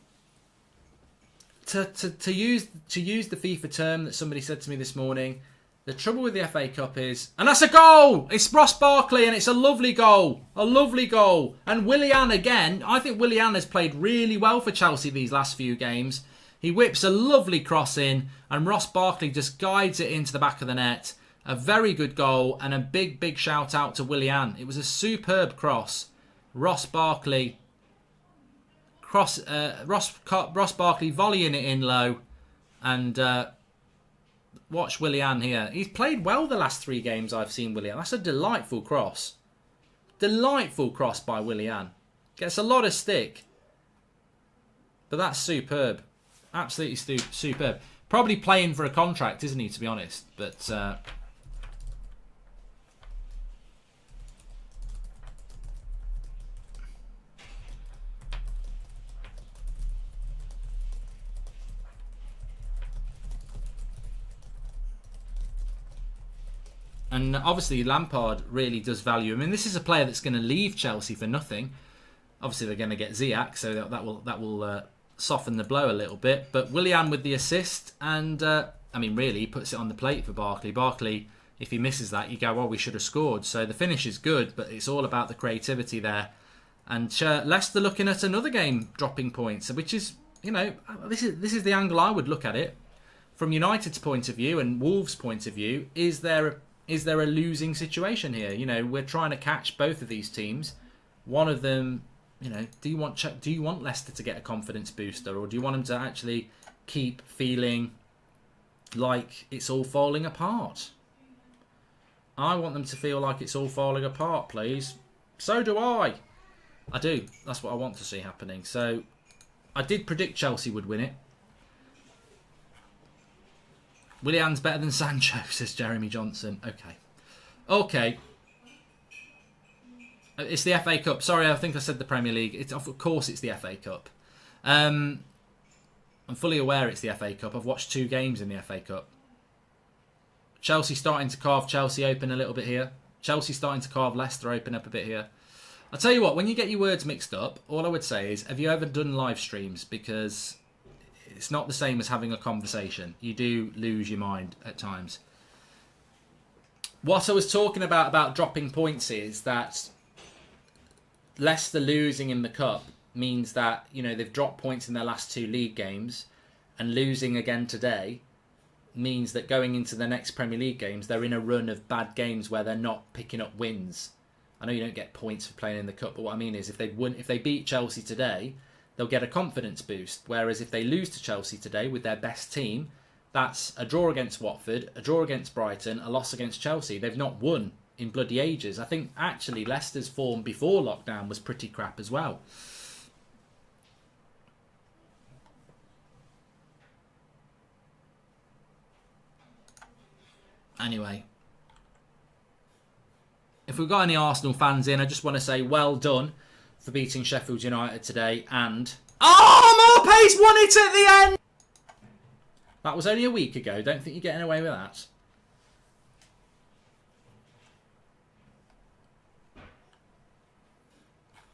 to use the FIFA term that somebody said to me this morning. The trouble with the FA Cup is... And that's a goal! It's Ross Barkley and it's a lovely goal. A lovely goal. And Willian again. I think Willian has played really well for Chelsea these last few games. He whips a lovely cross in and Ross Barkley just guides it into the back of the net. A very good goal and a big, big shout out to Willian. It was a superb cross. Ross Barkley... Ross Barkley volleying it in low. And... watch Willian here. He's played well the last 3 games I've seen Willian. That's a delightful cross. Delightful cross by Willian. Gets a lot of stick. But that's superb. Absolutely superb. Probably playing for a contract, isn't he, to be honest? But... And obviously Lampard really does value him. I mean, this is a player that's going to leave Chelsea for nothing. Obviously they're going to get Ziyech, so that will soften the blow a little bit. But Willian with the assist, and I mean, really, he puts it on the plate for Barkley. Barkley, if he misses that, you go, well, we should have scored. So the finish is good, but it's all about the creativity there. And Leicester looking at another game dropping points, which is, you know, this is the angle I would look at it from United's point of view and Wolves' point of view. Is there a losing situation here? You know, we're trying to catch both of these teams. One of them, you know, do you want Leicester to get a confidence booster, or do you want them to actually keep feeling like it's all falling apart? I want them to feel like it's all falling apart, please. So do I. I do. That's what I want to see happening. So I did predict Chelsea would win it. Willian's better than Sancho, says Jeremy Johnson. Okay. It's the FA Cup. Sorry, I think I said the Premier League. Of course it's the FA Cup. I'm fully aware it's the FA Cup. I've watched 2 games in the FA Cup. Chelsea starting to carve Chelsea open a little bit here. Chelsea starting to carve Leicester open up a bit here. I'll tell you what, when you get your words mixed up, all I would say is, have you ever done live streams? Because It's not the same as having a conversation. You do lose your mind at times. What I was talking about dropping points is that Leicester losing in the Cup means that, you know, they've dropped points in their last 2 league games, and losing again today means that going into the next Premier League games, they're in a run of bad games where they're not picking up wins. I know you don't get points for playing in the Cup, but what I mean is if they beat Chelsea today, they'll get a confidence boost. Whereas if they lose to Chelsea today with their best team, that's a draw against Watford, a draw against Brighton, a loss against Chelsea. They've not won in bloody ages. I think actually Leicester's form before lockdown was pretty crap as well. Anyway, if we've got any Arsenal fans in, I just want to say well done for beating Sheffield United today. And Morpace won it at the end. That was only a week ago. Don't think you're getting away with that.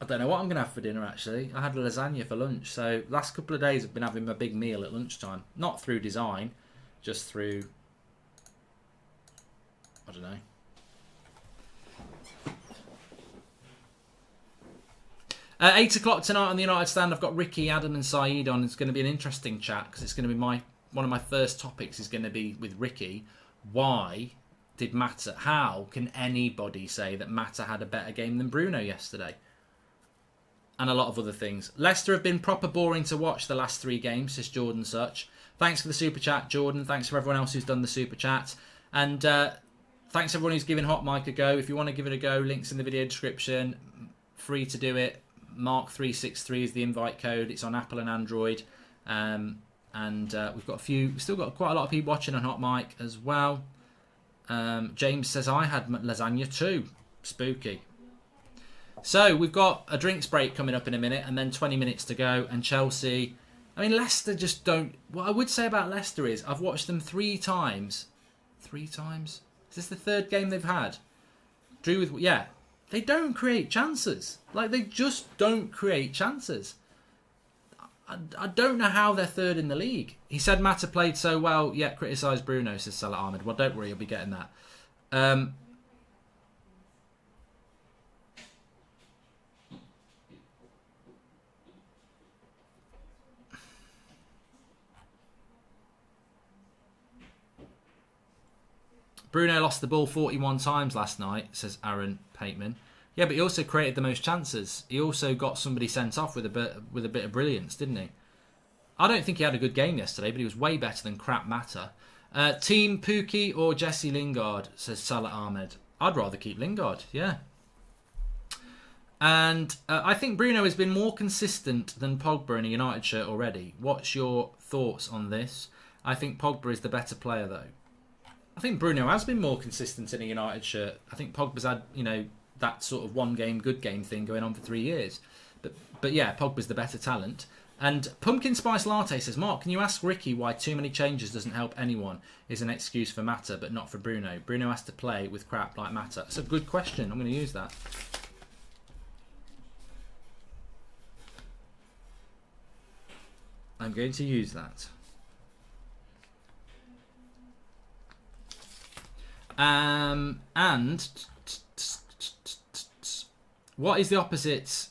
I don't know what I'm going to have for dinner, actually. I had lasagna for lunch. So last couple of days I've been having my big meal at lunchtime. Not through design, just through, I don't know. At 8 o'clock tonight on the United Stand, I've got Ricky, Adam and Saeed on. It's going to be an interesting chat because it's going to be one of my first topics is going to be with Ricky. Why did Mata, how can anybody say that Mata had a better game than Bruno yesterday? And a lot of other things. Leicester have been proper boring to watch the last 3 games, says Jordan Such. Thanks for the super chat, Jordan. Thanks for everyone else who's done the super chat. And thanks everyone who's given Hot Mic a go. If you want to give it a go, links in the video description. Free to do it. Mark363 is the invite code. It's on Apple and Android. We've still got quite a lot of people watching on Hot Mic as well. James says, I had lasagna too. Spooky. So we've got a drinks break coming up in a minute and then 20 minutes to go. And Chelsea, I mean, Leicester just don't... What I would say about Leicester is I've watched them 3 times. 3 times? Is this the 3rd game they've had? Drew with... Yeah. They don't create chances. Like, they just don't create chances. I don't know how they're 3rd in the league. He said Mata played so well, yet criticised Bruno, says Salah Ahmed. Well, don't worry, you'll be getting that. Bruno lost the ball 41 times last night, says Aaron Pateman. Yeah, but he also created the most chances. He also got somebody sent off with a bit of brilliance, didn't he? I don't think he had a good game yesterday, but he was way better than crap Mata. Team Pookie or Jesse Lingard, says Salah Ahmed. I'd rather keep Lingard, yeah. And I think Bruno has been more consistent than Pogba in a United shirt already. What's your thoughts on this? I think Pogba is the better player, though. I think Bruno has been more consistent in a United shirt. I think Pogba's had, you know, that sort of one game, good game thing going on for 3 years. But yeah, Pogba's the better talent. And Pumpkin Spice Latte says, Mark, can you ask Ricky why too many changes doesn't help anyone is an excuse for Mata, but not for Bruno? Bruno has to play with crap like Mata. That's a good question. I'm going to use that. I'm going to use that. And what is the opposite?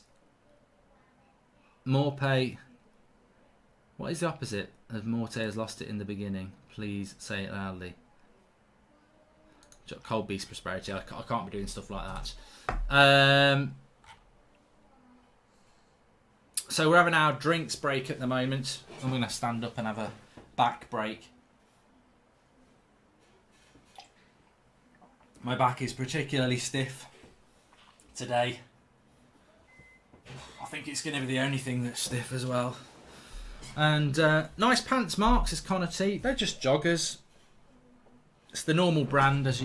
Morpay. What is the opposite of Morte has lost it in the beginning? Please say it loudly. Cold Beast Prosperity. I can't be doing stuff like that. So we're having our drinks break at the moment. I'm going to stand up and have a back break. My back is particularly stiff today. I think it's going to be the only thing that's stiff as well. And nice pants, Mark, says Connor T. They're just joggers. It's the normal brand. Let's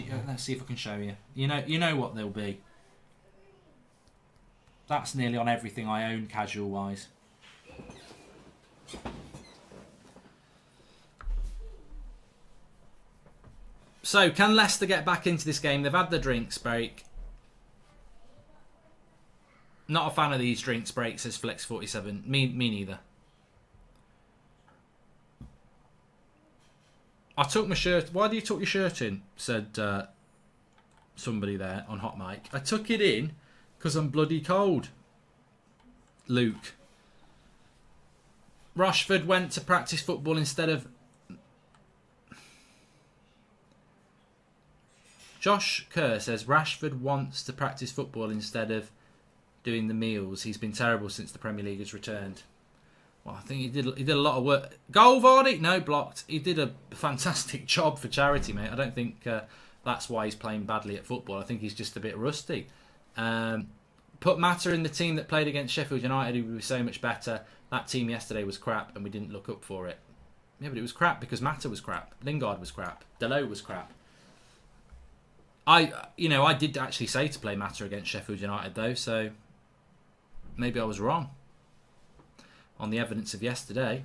see if I can show you. You know what they'll be. That's nearly on everything I own, casual-wise. So, can Leicester get back into this game? They've had the drinks break. Not a fan of these drinks breaks, says Flex47. Me neither. I took my shirt. Why do you tuck your shirt in? Said somebody there on hot mic. I took it in because I'm bloody cold. Luke. Rashford went to practice football instead of... Josh Kerr says Rashford wants to practice football instead of doing the meals. He's been terrible since the Premier League has returned. Well, I think he did a lot of work. Goal, Vardy? No, blocked. He did a fantastic job for charity, mate. I don't think that's why he's playing badly at football. I think he's just a bit rusty. Put Mata in the team that played against Sheffield United, who was so much better. That team yesterday was crap, and we didn't look up for it. Yeah, but it was crap because Mata was crap. Lingard was crap. Delot was crap. I did actually say to play Mata against Sheffield United, though, so maybe I was wrong on the evidence of yesterday.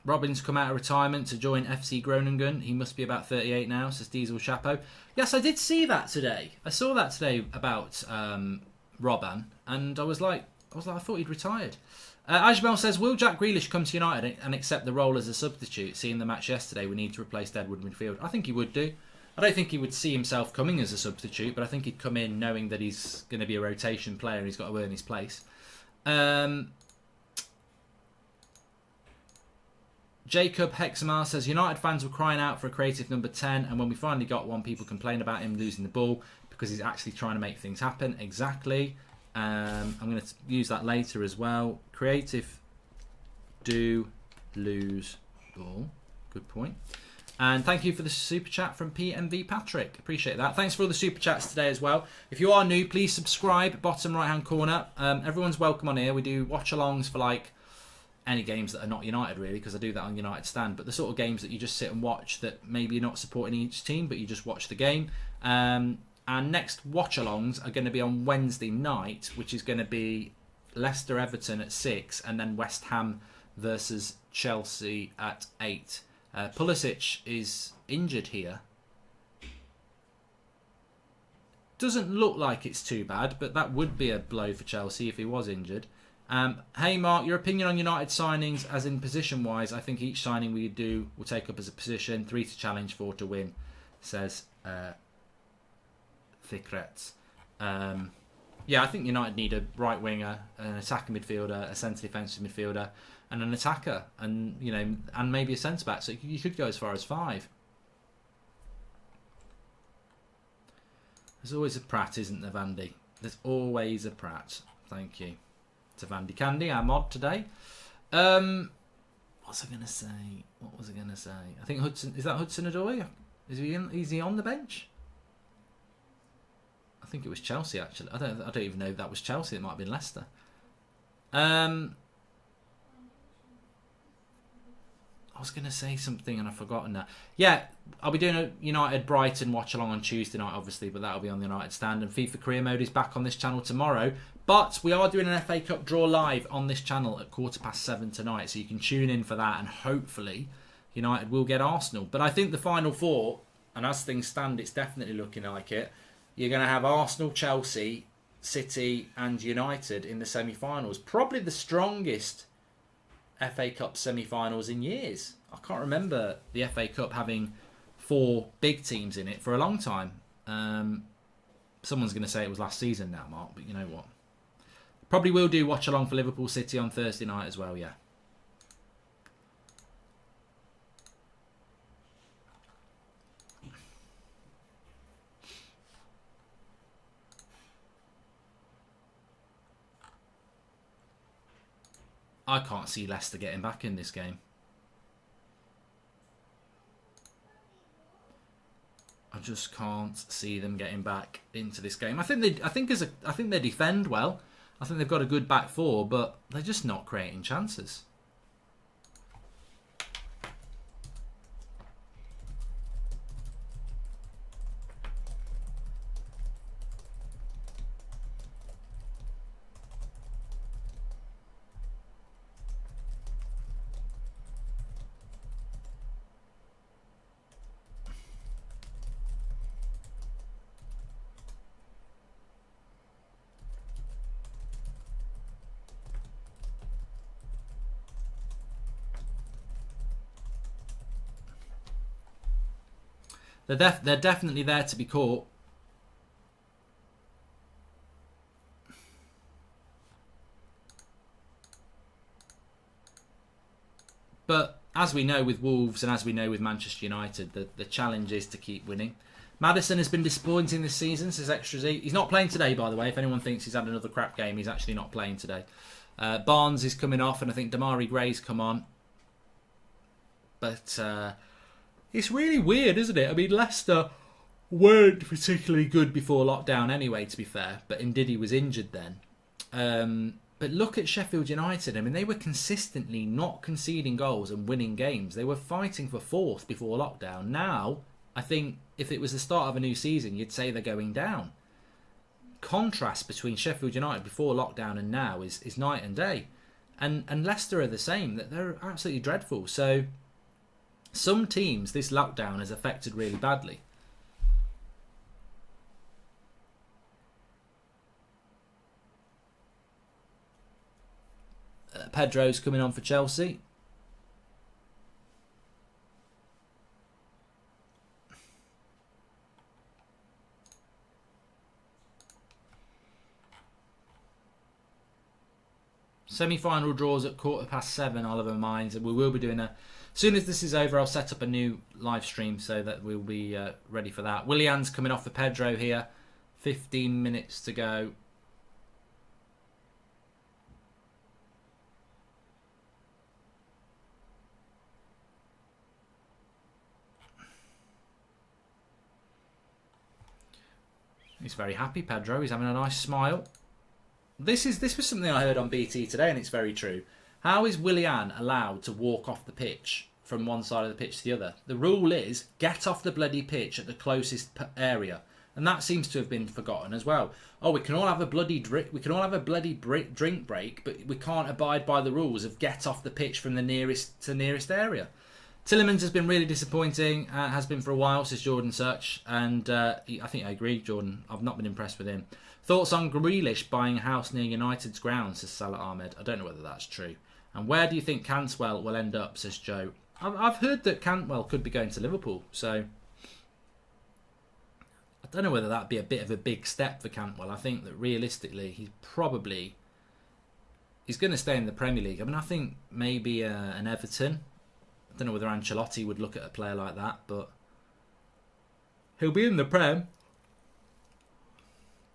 Robin's come out of retirement to join FC Groningen. He must be about 38 now, says Diesel Chapeau. Yes, I did see that today. I saw that today about Robin, and I thought he'd retired. Ajmel says, will Jack Grealish come to United and accept the role as a substitute? Seeing the match yesterday, we need to replace Deadwood midfield. I think he would do. I don't think he would see himself coming as a substitute, but I think he'd come in knowing that he's going to be a rotation player and he's got to earn his place. Jacob Hexamar says, United fans were crying out for a creative number 10, and when we finally got one, people complained about him losing the ball because he's actually trying to make things happen. Exactly. I'm going to use that later as well. Creative do lose ball. Good point. And thank you for the super chat from PMV Patrick. Appreciate that. Thanks for all the super chats today as well. If you are new, please subscribe. Bottom right hand corner. Everyone's welcome on here. We do watch-alongs for like any games that are not United, really, because I do that on United Stand. But the sort of games that you just sit and watch that maybe you're not supporting each team, but you just watch the game. And next watch-alongs are going to be on Wednesday night, which is going to be Leicester Everton at 6, and then West Ham versus Chelsea at 8. Pulisic is injured here. Doesn't look like it's too bad, but that would be a blow for Chelsea if he was injured. Hey Mark, your opinion on United signings as in position-wise? I think each signing we do will take up as a position. 3 to challenge, 4 to win, says Fikret. Yeah, I think United need a right winger, an attacking midfielder, a centre defensive midfielder, and an attacker, and and maybe a centre back. So you could go as far as 5. There's always a Pratt, isn't there, Vandy? There's always a Pratt. Thank you to Vandy Candy, our mod today. What was I going to say? I think Hudson, is that Hudson Odoi? Is he on the bench? I think it was Chelsea, actually. I don't even know if that was Chelsea. It might have been Leicester. I was going to say something and I've forgotten that. Yeah, I'll be doing a United Brighton watch along on Tuesday night, obviously, but that'll be on the United Stand. And FIFA Career Mode is back on this channel tomorrow. But we are doing an FA Cup draw live on this channel at 7:15 tonight, so you can tune in for that, and hopefully United will get Arsenal. But I think the final 4, and as things stand, it's definitely looking like it. You're going to have Arsenal, Chelsea, City and United in the semi-finals. Probably the strongest FA Cup semi-finals in years. I can't remember the FA Cup having 4 big teams in it for a long time. Someone's going to say it was last season now, Mark, but you know what? Probably will do watch along for Liverpool City on Thursday night as well, yeah. I can't see Leicester getting back in this game. I just can't see them getting back into this game. I think they defend well. I think they've got a good back 4, but they're just not creating chances. They're definitely there to be caught. But as we know with Wolves and as we know with Manchester United, the challenge is to keep winning. Maddison has been disappointing this season, says Extra Z. He's not playing today, by the way. If anyone thinks he's had another crap game, he's actually not playing today. Barnes is coming off, and I think Damari Gray's come on. But it's really weird, isn't it? I mean, Leicester weren't particularly good before lockdown anyway, to be fair. But Ndidi was injured then. But look at Sheffield United. I mean, they were consistently not conceding goals and winning games. They were fighting for fourth before lockdown. Now, I think if it was the start of a new season, you'd say they're going down. Contrast between Sheffield United before lockdown and now is night and day. And Leicester are the same. They're absolutely dreadful. So some teams, this lockdown has affected really badly. Pedro's coming on for Chelsea. Semi-final draws at 7:15, Oliver Mines, and we will be doing as soon as this is over, I'll set up a new live stream so that we'll be ready for that. Willian's coming off for Pedro here. 15 minutes to go. He's very happy, Pedro. He's having a nice smile. This was something I heard on BT today, and it's very true. How is Willian allowed to walk off the pitch from one side of the pitch to the other? The rule is get off the bloody pitch at the closest area, and that seems to have been forgotten as well. Oh, we can all have a bloody drink. We can all have a bloody drink break, but we can't abide by the rules of get off the pitch from the nearest area. Tielemans has been really disappointing, has been for a while, says Jordan Such, and I think I agree, Jordan. I've not been impressed with him. Thoughts on Grealish buying a house near United's ground, says Salah Ahmed. I don't know whether that's true. And where do you think Cantwell will end up, says Joe. I've heard that Cantwell could be going to Liverpool, so I don't know whether that'd be a bit of a big step for Cantwell. I think that realistically, he's going to stay in the Premier League. I mean, I think maybe an Everton. I don't know whether Ancelotti would look at a player like that, but he'll be in the Prem.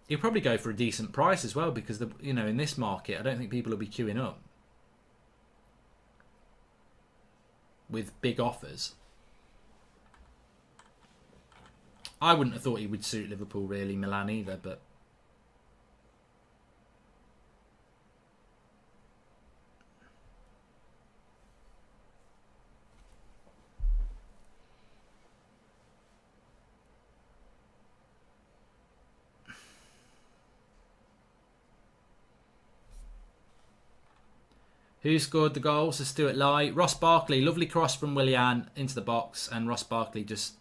He'll probably go for a decent price as well, because in this market, I don't think people will be queuing up with big offers. I wouldn't have thought he would suit Liverpool really, Milan either, but who scored the goal? So Stuart Lai. Ross Barkley. Lovely cross from Willian into the box. And Ross Barkley just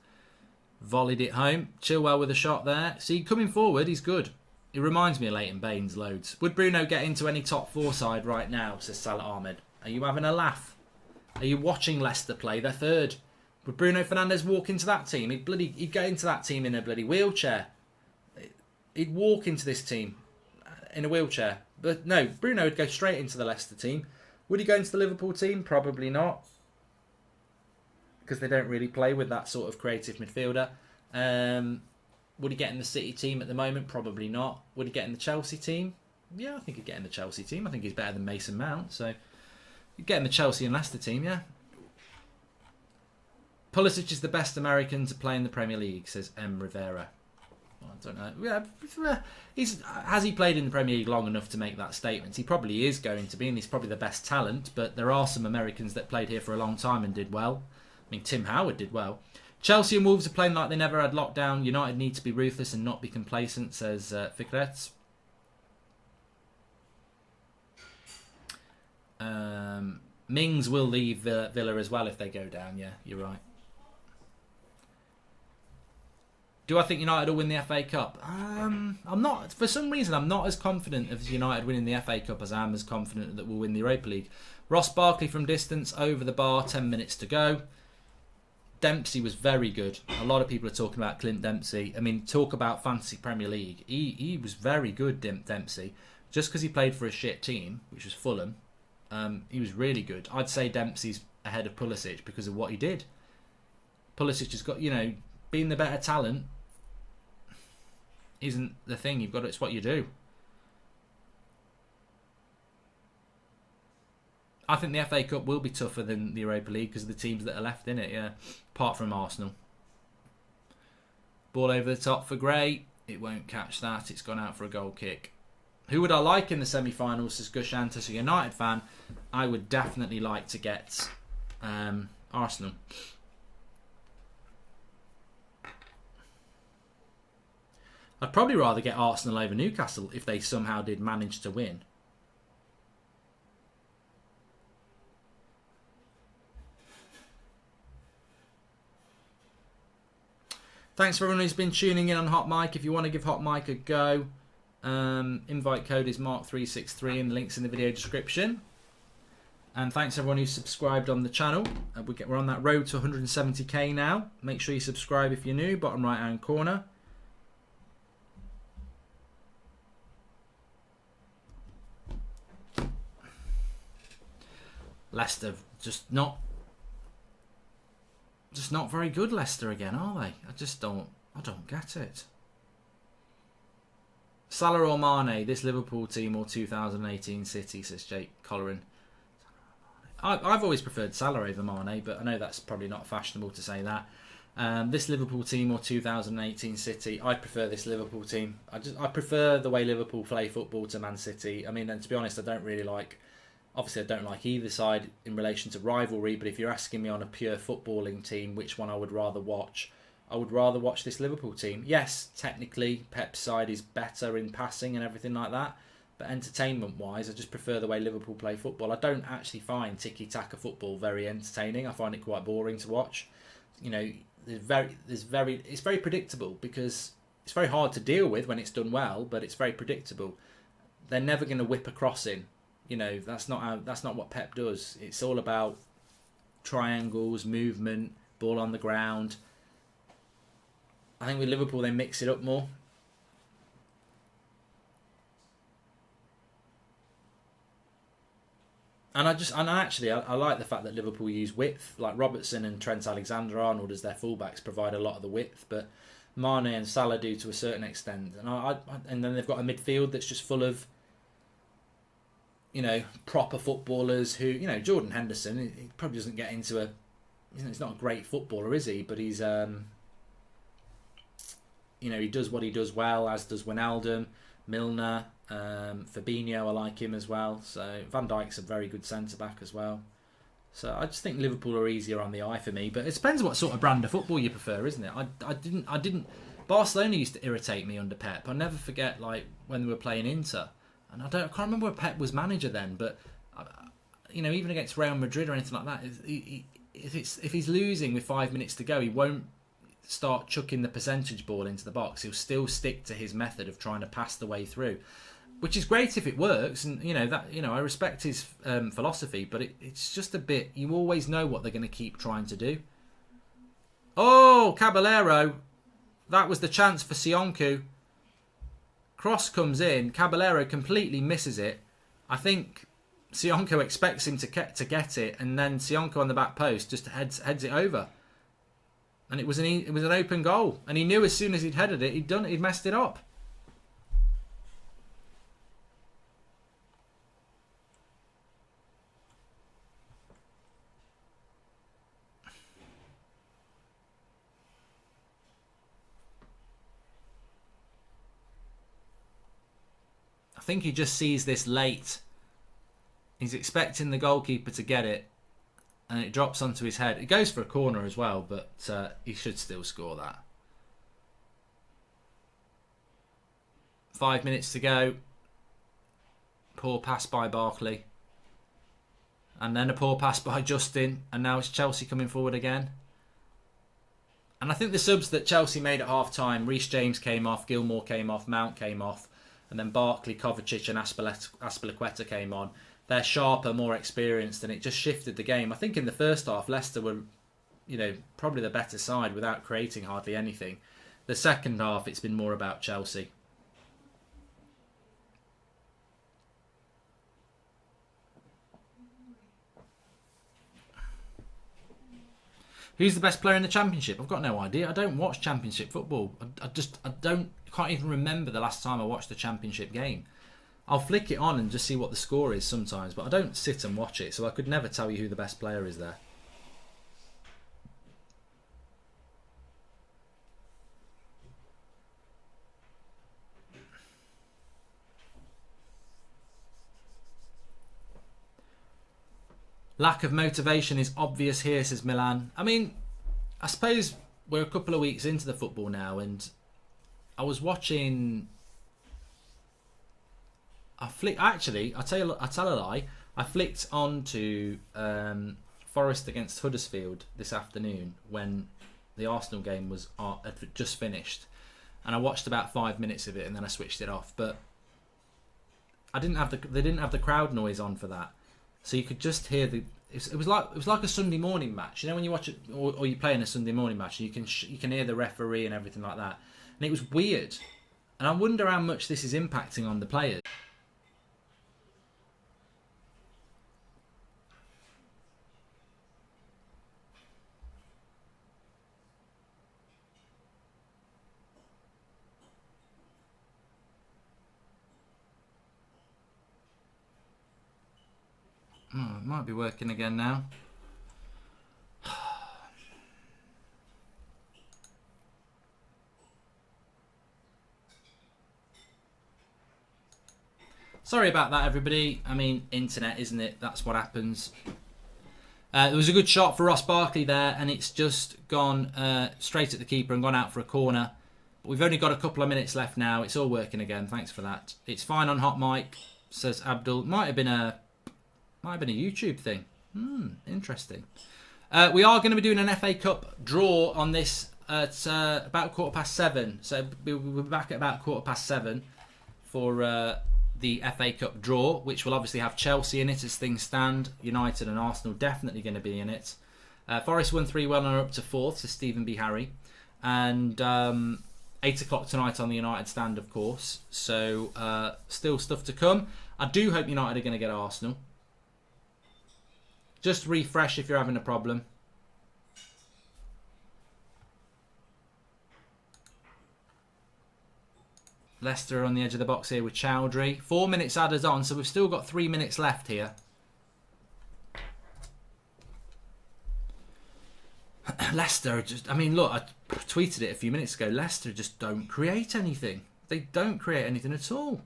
volleyed it home. Chilwell with a shot there. See, coming forward, he's good. He reminds me of Leighton Baines loads. Would Bruno get into any top four side right now, says Salah Ahmed. Are you having a laugh? Are you watching Leicester play? They're third. Would Bruno Fernandes walk into that team? He'd go into that team in a bloody wheelchair. He'd walk into this team in a wheelchair. But no, Bruno would go straight into the Leicester team. Would he go into the Liverpool team? Probably not, because they don't really play with that sort of creative midfielder. Would he get in the City team at the moment? Probably not. Would he get in the Chelsea team? Yeah, I think he'd get in the Chelsea team. I think he's better than Mason Mount, so he'd get in the Chelsea and Leicester team, yeah. Pulisic is the best American to play in the Premier League, says M. Rivera. Well, I don't know. Yeah, has he played in the Premier League long enough to make that statement? He probably is going to be, and he's probably the best talent, but there are some Americans that played here for a long time and did well. I mean, Tim Howard did well. Chelsea and Wolves are playing like they never had lockdown. United need to be ruthless and not be complacent, says Fikret. Mings will leave Villa as well if they go down. Yeah, you're right. Do I think United will win the FA Cup? I'm not. For some reason, I'm not as confident of United winning the FA Cup as I am as confident that we'll win the Europa League. Ross Barkley from distance over the bar. 10 minutes to go. Dempsey was very good. A lot of people are talking about Clint Dempsey. I mean, talk about fantasy Premier League. He was very good, Dempsey. Just because he played for a shit team, which was Fulham, he was really good. I'd say Dempsey's ahead of Pulisic because of what he did. Pulisic has got, being the better talent isn't the thing. It's what you do. I think the FA Cup will be tougher than the Europa League because of the teams that are left in it, yeah. Apart from Arsenal. Ball over the top for Gray. It won't catch that. It's gone out for a goal kick. Who would I like in the semi-finals, says Gushant, as a United fan? I would definitely like to get Arsenal. I'd probably rather get Arsenal over Newcastle if they somehow did manage to win. Thanks for everyone who's been tuning in on Hot Mic. If you want to give Hot Mic a go, invite code is Mark363 and the link's in the video description. And thanks everyone who's subscribed on the channel. We're on that road to 170k now. Make sure you subscribe if you're new, bottom right hand corner. Leicester just not very good, Leicester again, are they? I don't get it. Salah or Mane, this Liverpool team or 2018 City, says Jake Colleran. I've always preferred Salah over Mane, but I know that's probably not fashionable to say that. This Liverpool team or 2018 City, I prefer this Liverpool team. I prefer the way Liverpool play football to Man City. I mean, and to be honest, I don't like either side in relation to rivalry, but if you're asking me on a pure footballing team, which one I would rather watch, I would rather watch this Liverpool team. Yes, technically, Pep's side is better in passing and everything like that, but entertainment-wise, I just prefer the way Liverpool play football. I don't actually find tiki-taka football very entertaining. I find it quite boring to watch. It's very predictable because it's very hard to deal with when it's done well, but it's very predictable. They're never going to whip a cross in. That's not what Pep does. It's all about triangles, movement, ball on the ground. I think with Liverpool they mix it up more. And I like the fact that Liverpool use width. Like Robertson and Trent Alexander-Arnold as their fullbacks provide a lot of the width, but Mane and Salah do to a certain extent. And then they've got a midfield that's just full of proper footballers who, Jordan Henderson, he probably doesn't get into he's not a great footballer, is he? But he's, he does what he does well, as does Wijnaldum, Milner, Fabinho, I like him as well. So Van Dijk's a very good centre-back as well. So I just think Liverpool are easier on the eye for me, but it depends what sort of brand of football you prefer, isn't it? I didn't, Barcelona used to irritate me under Pep. I'll never forget, when they were playing Inter. And I can't remember where Pep was manager then, but even against Real Madrid or anything like that, if he's losing with 5 minutes to go, he won't start chucking the percentage ball into the box. He'll still stick to his method of trying to pass the way through, which is great if it works. And I respect his philosophy, but it's just a bit. You always know what they're going to keep trying to do. Oh, Caballero, that was the chance for Sionku. Cross comes in, Caballero completely misses it. I think Sionku expects him to get it, and then Sionku on the back post just heads it over. And it was an open goal, and he knew as soon as he'd headed it, he'd messed it up. I think he just sees this late. He's expecting the goalkeeper to get it, and it drops onto his head. It goes for a corner as well, but he should still score that. 5 minutes to go. Poor pass by Barkley. And then a poor pass by Justin, and now it's Chelsea coming forward again. And I think the subs that Chelsea made at half-time, Reece James came off, Gilmour came off, Mount came off, and then Barkley, Kovacic and Azpilicueta came on. They're sharper, more experienced, and it just shifted the game. I think in the first half, Leicester were probably the better side without creating hardly anything. The second half, it's been more about Chelsea. Who's the best player in the Championship? I've got no idea. I don't watch Championship football. I can't even remember the last time I watched a Championship game. I'll flick it on and just see what the score is sometimes, but I don't sit and watch it, so I could never tell you who the best player is there. Lack of motivation is obvious here, says Milan. I mean, I suppose we're a couple of weeks into the football now, and I was watching. I tell a lie. I flicked on to Forest against Huddersfield this afternoon when the Arsenal game had just finished, and I watched about 5 minutes of it, and then I switched it off. But they didn't have the crowd noise on for that. So you could just hear it was like a Sunday morning match. You know when you watch it or you play in a Sunday morning match, and you can hear the referee and everything like that. And it was weird. And I wonder how much this is impacting on the players. Oh, it might be working again now. Sorry about that, everybody. I mean, internet, isn't it? That's what happens. There was a good shot for Ross Barkley there, and it's just gone straight at the keeper and gone out for a corner. But we've only got a couple of minutes left now. It's all working again. Thanks for that. It's fine on hot mic, says Abdul. Might have been a YouTube thing. Interesting. We are going to be doing an FA Cup draw on this at about 7:15. So we'll be back at about 7:15 for the FA Cup draw, which will obviously have Chelsea in it as things stand. United and Arsenal definitely going to be in it. Forest won 3-1 and are up to 4th, so Stephen B. Harry. And 8 o'clock tonight on the United stand, of course. So still stuff to come. I do hope United are going to get Arsenal. Just refresh if you're having a problem. Leicester on the edge of the box here with Chowdhury. 4 minutes added on, so we've still got 3 minutes left here. Leicester just, I mean, look, I tweeted it a few minutes ago. Leicester just don't create anything. They don't create anything at all.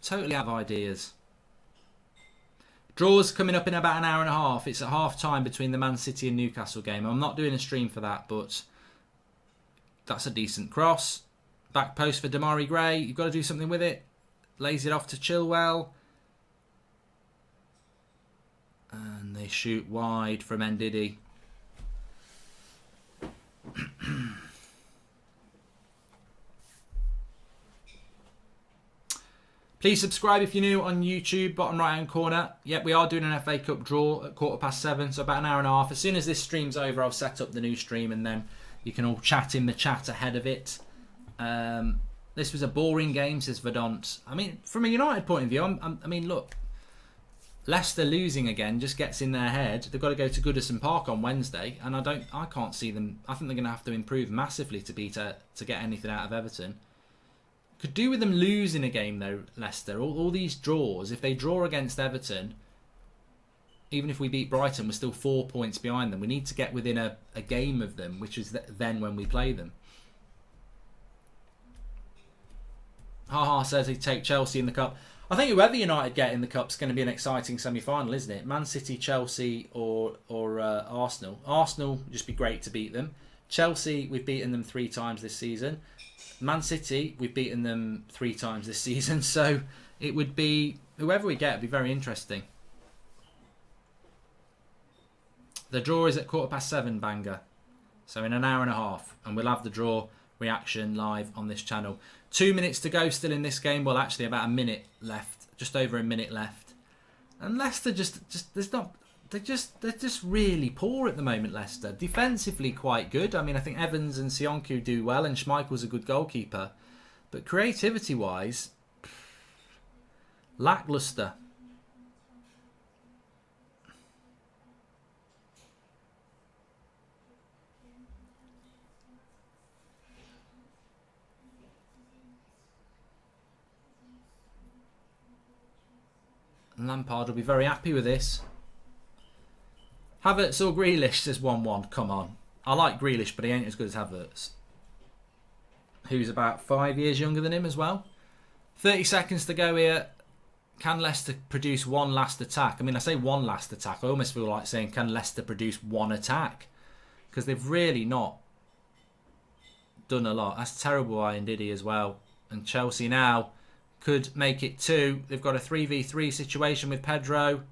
Totally out of ideas. Draw's coming up in about an hour and a half. It's at half time between the Man City and Newcastle game. I'm not doing a stream for that, but that's a decent cross. Back post for Damari Gray. You've got to do something with it. Lays it off to Chilwell. And they shoot wide from Ndidi. Please subscribe if you're new on YouTube, bottom right hand corner. Yep, we are doing an FA Cup draw at 7:15, so about an hour and a half. As soon as this stream's over, I'll set up the new stream and then you can all chat in the chat ahead of it. This was a boring game, says Verdant. I mean, from a United point of view, I mean, look, Leicester losing again just gets in their head. They've got to go to Goodison Park on Wednesday, and I can't see them. I think they're going to have to improve massively to get anything out of Everton. Could do with them losing a game though, Leicester. All these draws, if they draw against Everton, even if we beat Brighton, we're still 4 points behind them. We need to get within a game of them, which is then when we play them. Haha says he'd take Chelsea in the Cup. I think whoever United get in the Cup's going to be an exciting semi-final, isn't it? Man City, Chelsea or Arsenal. Arsenal would just be great to beat them. Chelsea, we've beaten them 3 times this season. Man City, we've beaten them 3 times this season, so it would be, whoever we get, would be very interesting. The draw is at 7:15, Banger. So in an hour and a half, and we'll have the draw reaction live on this channel. 2 minutes to go still in this game. Well, actually about a minute left, just over a minute left. And Leicester they're just really poor at the moment, Leicester. Defensively quite good. I mean, I think Evans and Sionku do well, and Schmeichel's a good goalkeeper. But creativity-wise, lacklustre. And Lampard will be very happy with this. Havertz or Grealish, says 1-1. Come on. I like Grealish, but he ain't as good as Havertz, who's about 5 years younger than him as well. 30 seconds to go here. Can Leicester produce one last attack? I mean, I say one last attack. I almost feel like saying, can Leicester produce one attack? Because they've really not done a lot. That's terrible by Ndidi as well. And Chelsea now could make it 2. They've got a 3v3 situation with Pedro.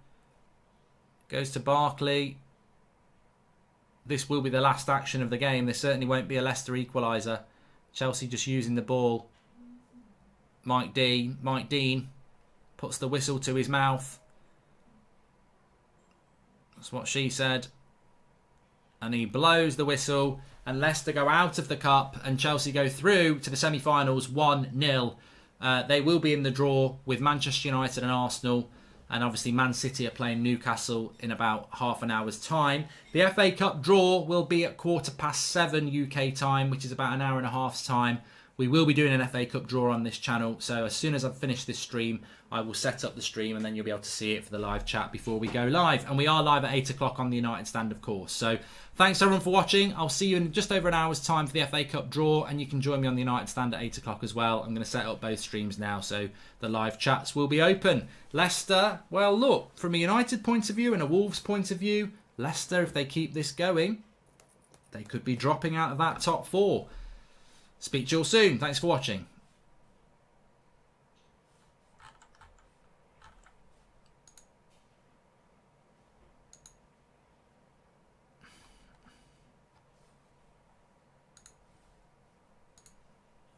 Goes to Barkley. This will be the last action of the game. There certainly won't be a Leicester equaliser. Chelsea just using the ball. Mike Dean puts the whistle to his mouth. That's what she said. And he blows the whistle. And Leicester go out of the cup. And Chelsea go through to the semi-finals 1-0. They will be in the draw with Manchester United and Arsenal. And obviously Man City are playing Newcastle in about half an hour's time. The FA Cup draw will be at 7:15 UK time, which is about an hour and a half's time. We will be doing an FA Cup draw on this channel. So as soon as I've finished this stream, I will set up the stream and then you'll be able to see it for the live chat before we go live. And we are live at 8 o'clock on the United Stand, of course. So thanks everyone for watching. I'll see you in just over an hour's time for the FA Cup draw. And you can join me on the United Stand at 8 o'clock as well. I'm going to set up both streams now, so the live chats will be open. Leicester, well, look, from a United point of view and a Wolves point of view, Leicester, if they keep this going, they could be dropping out of that top 4. Speak to you all soon. Thanks for watching.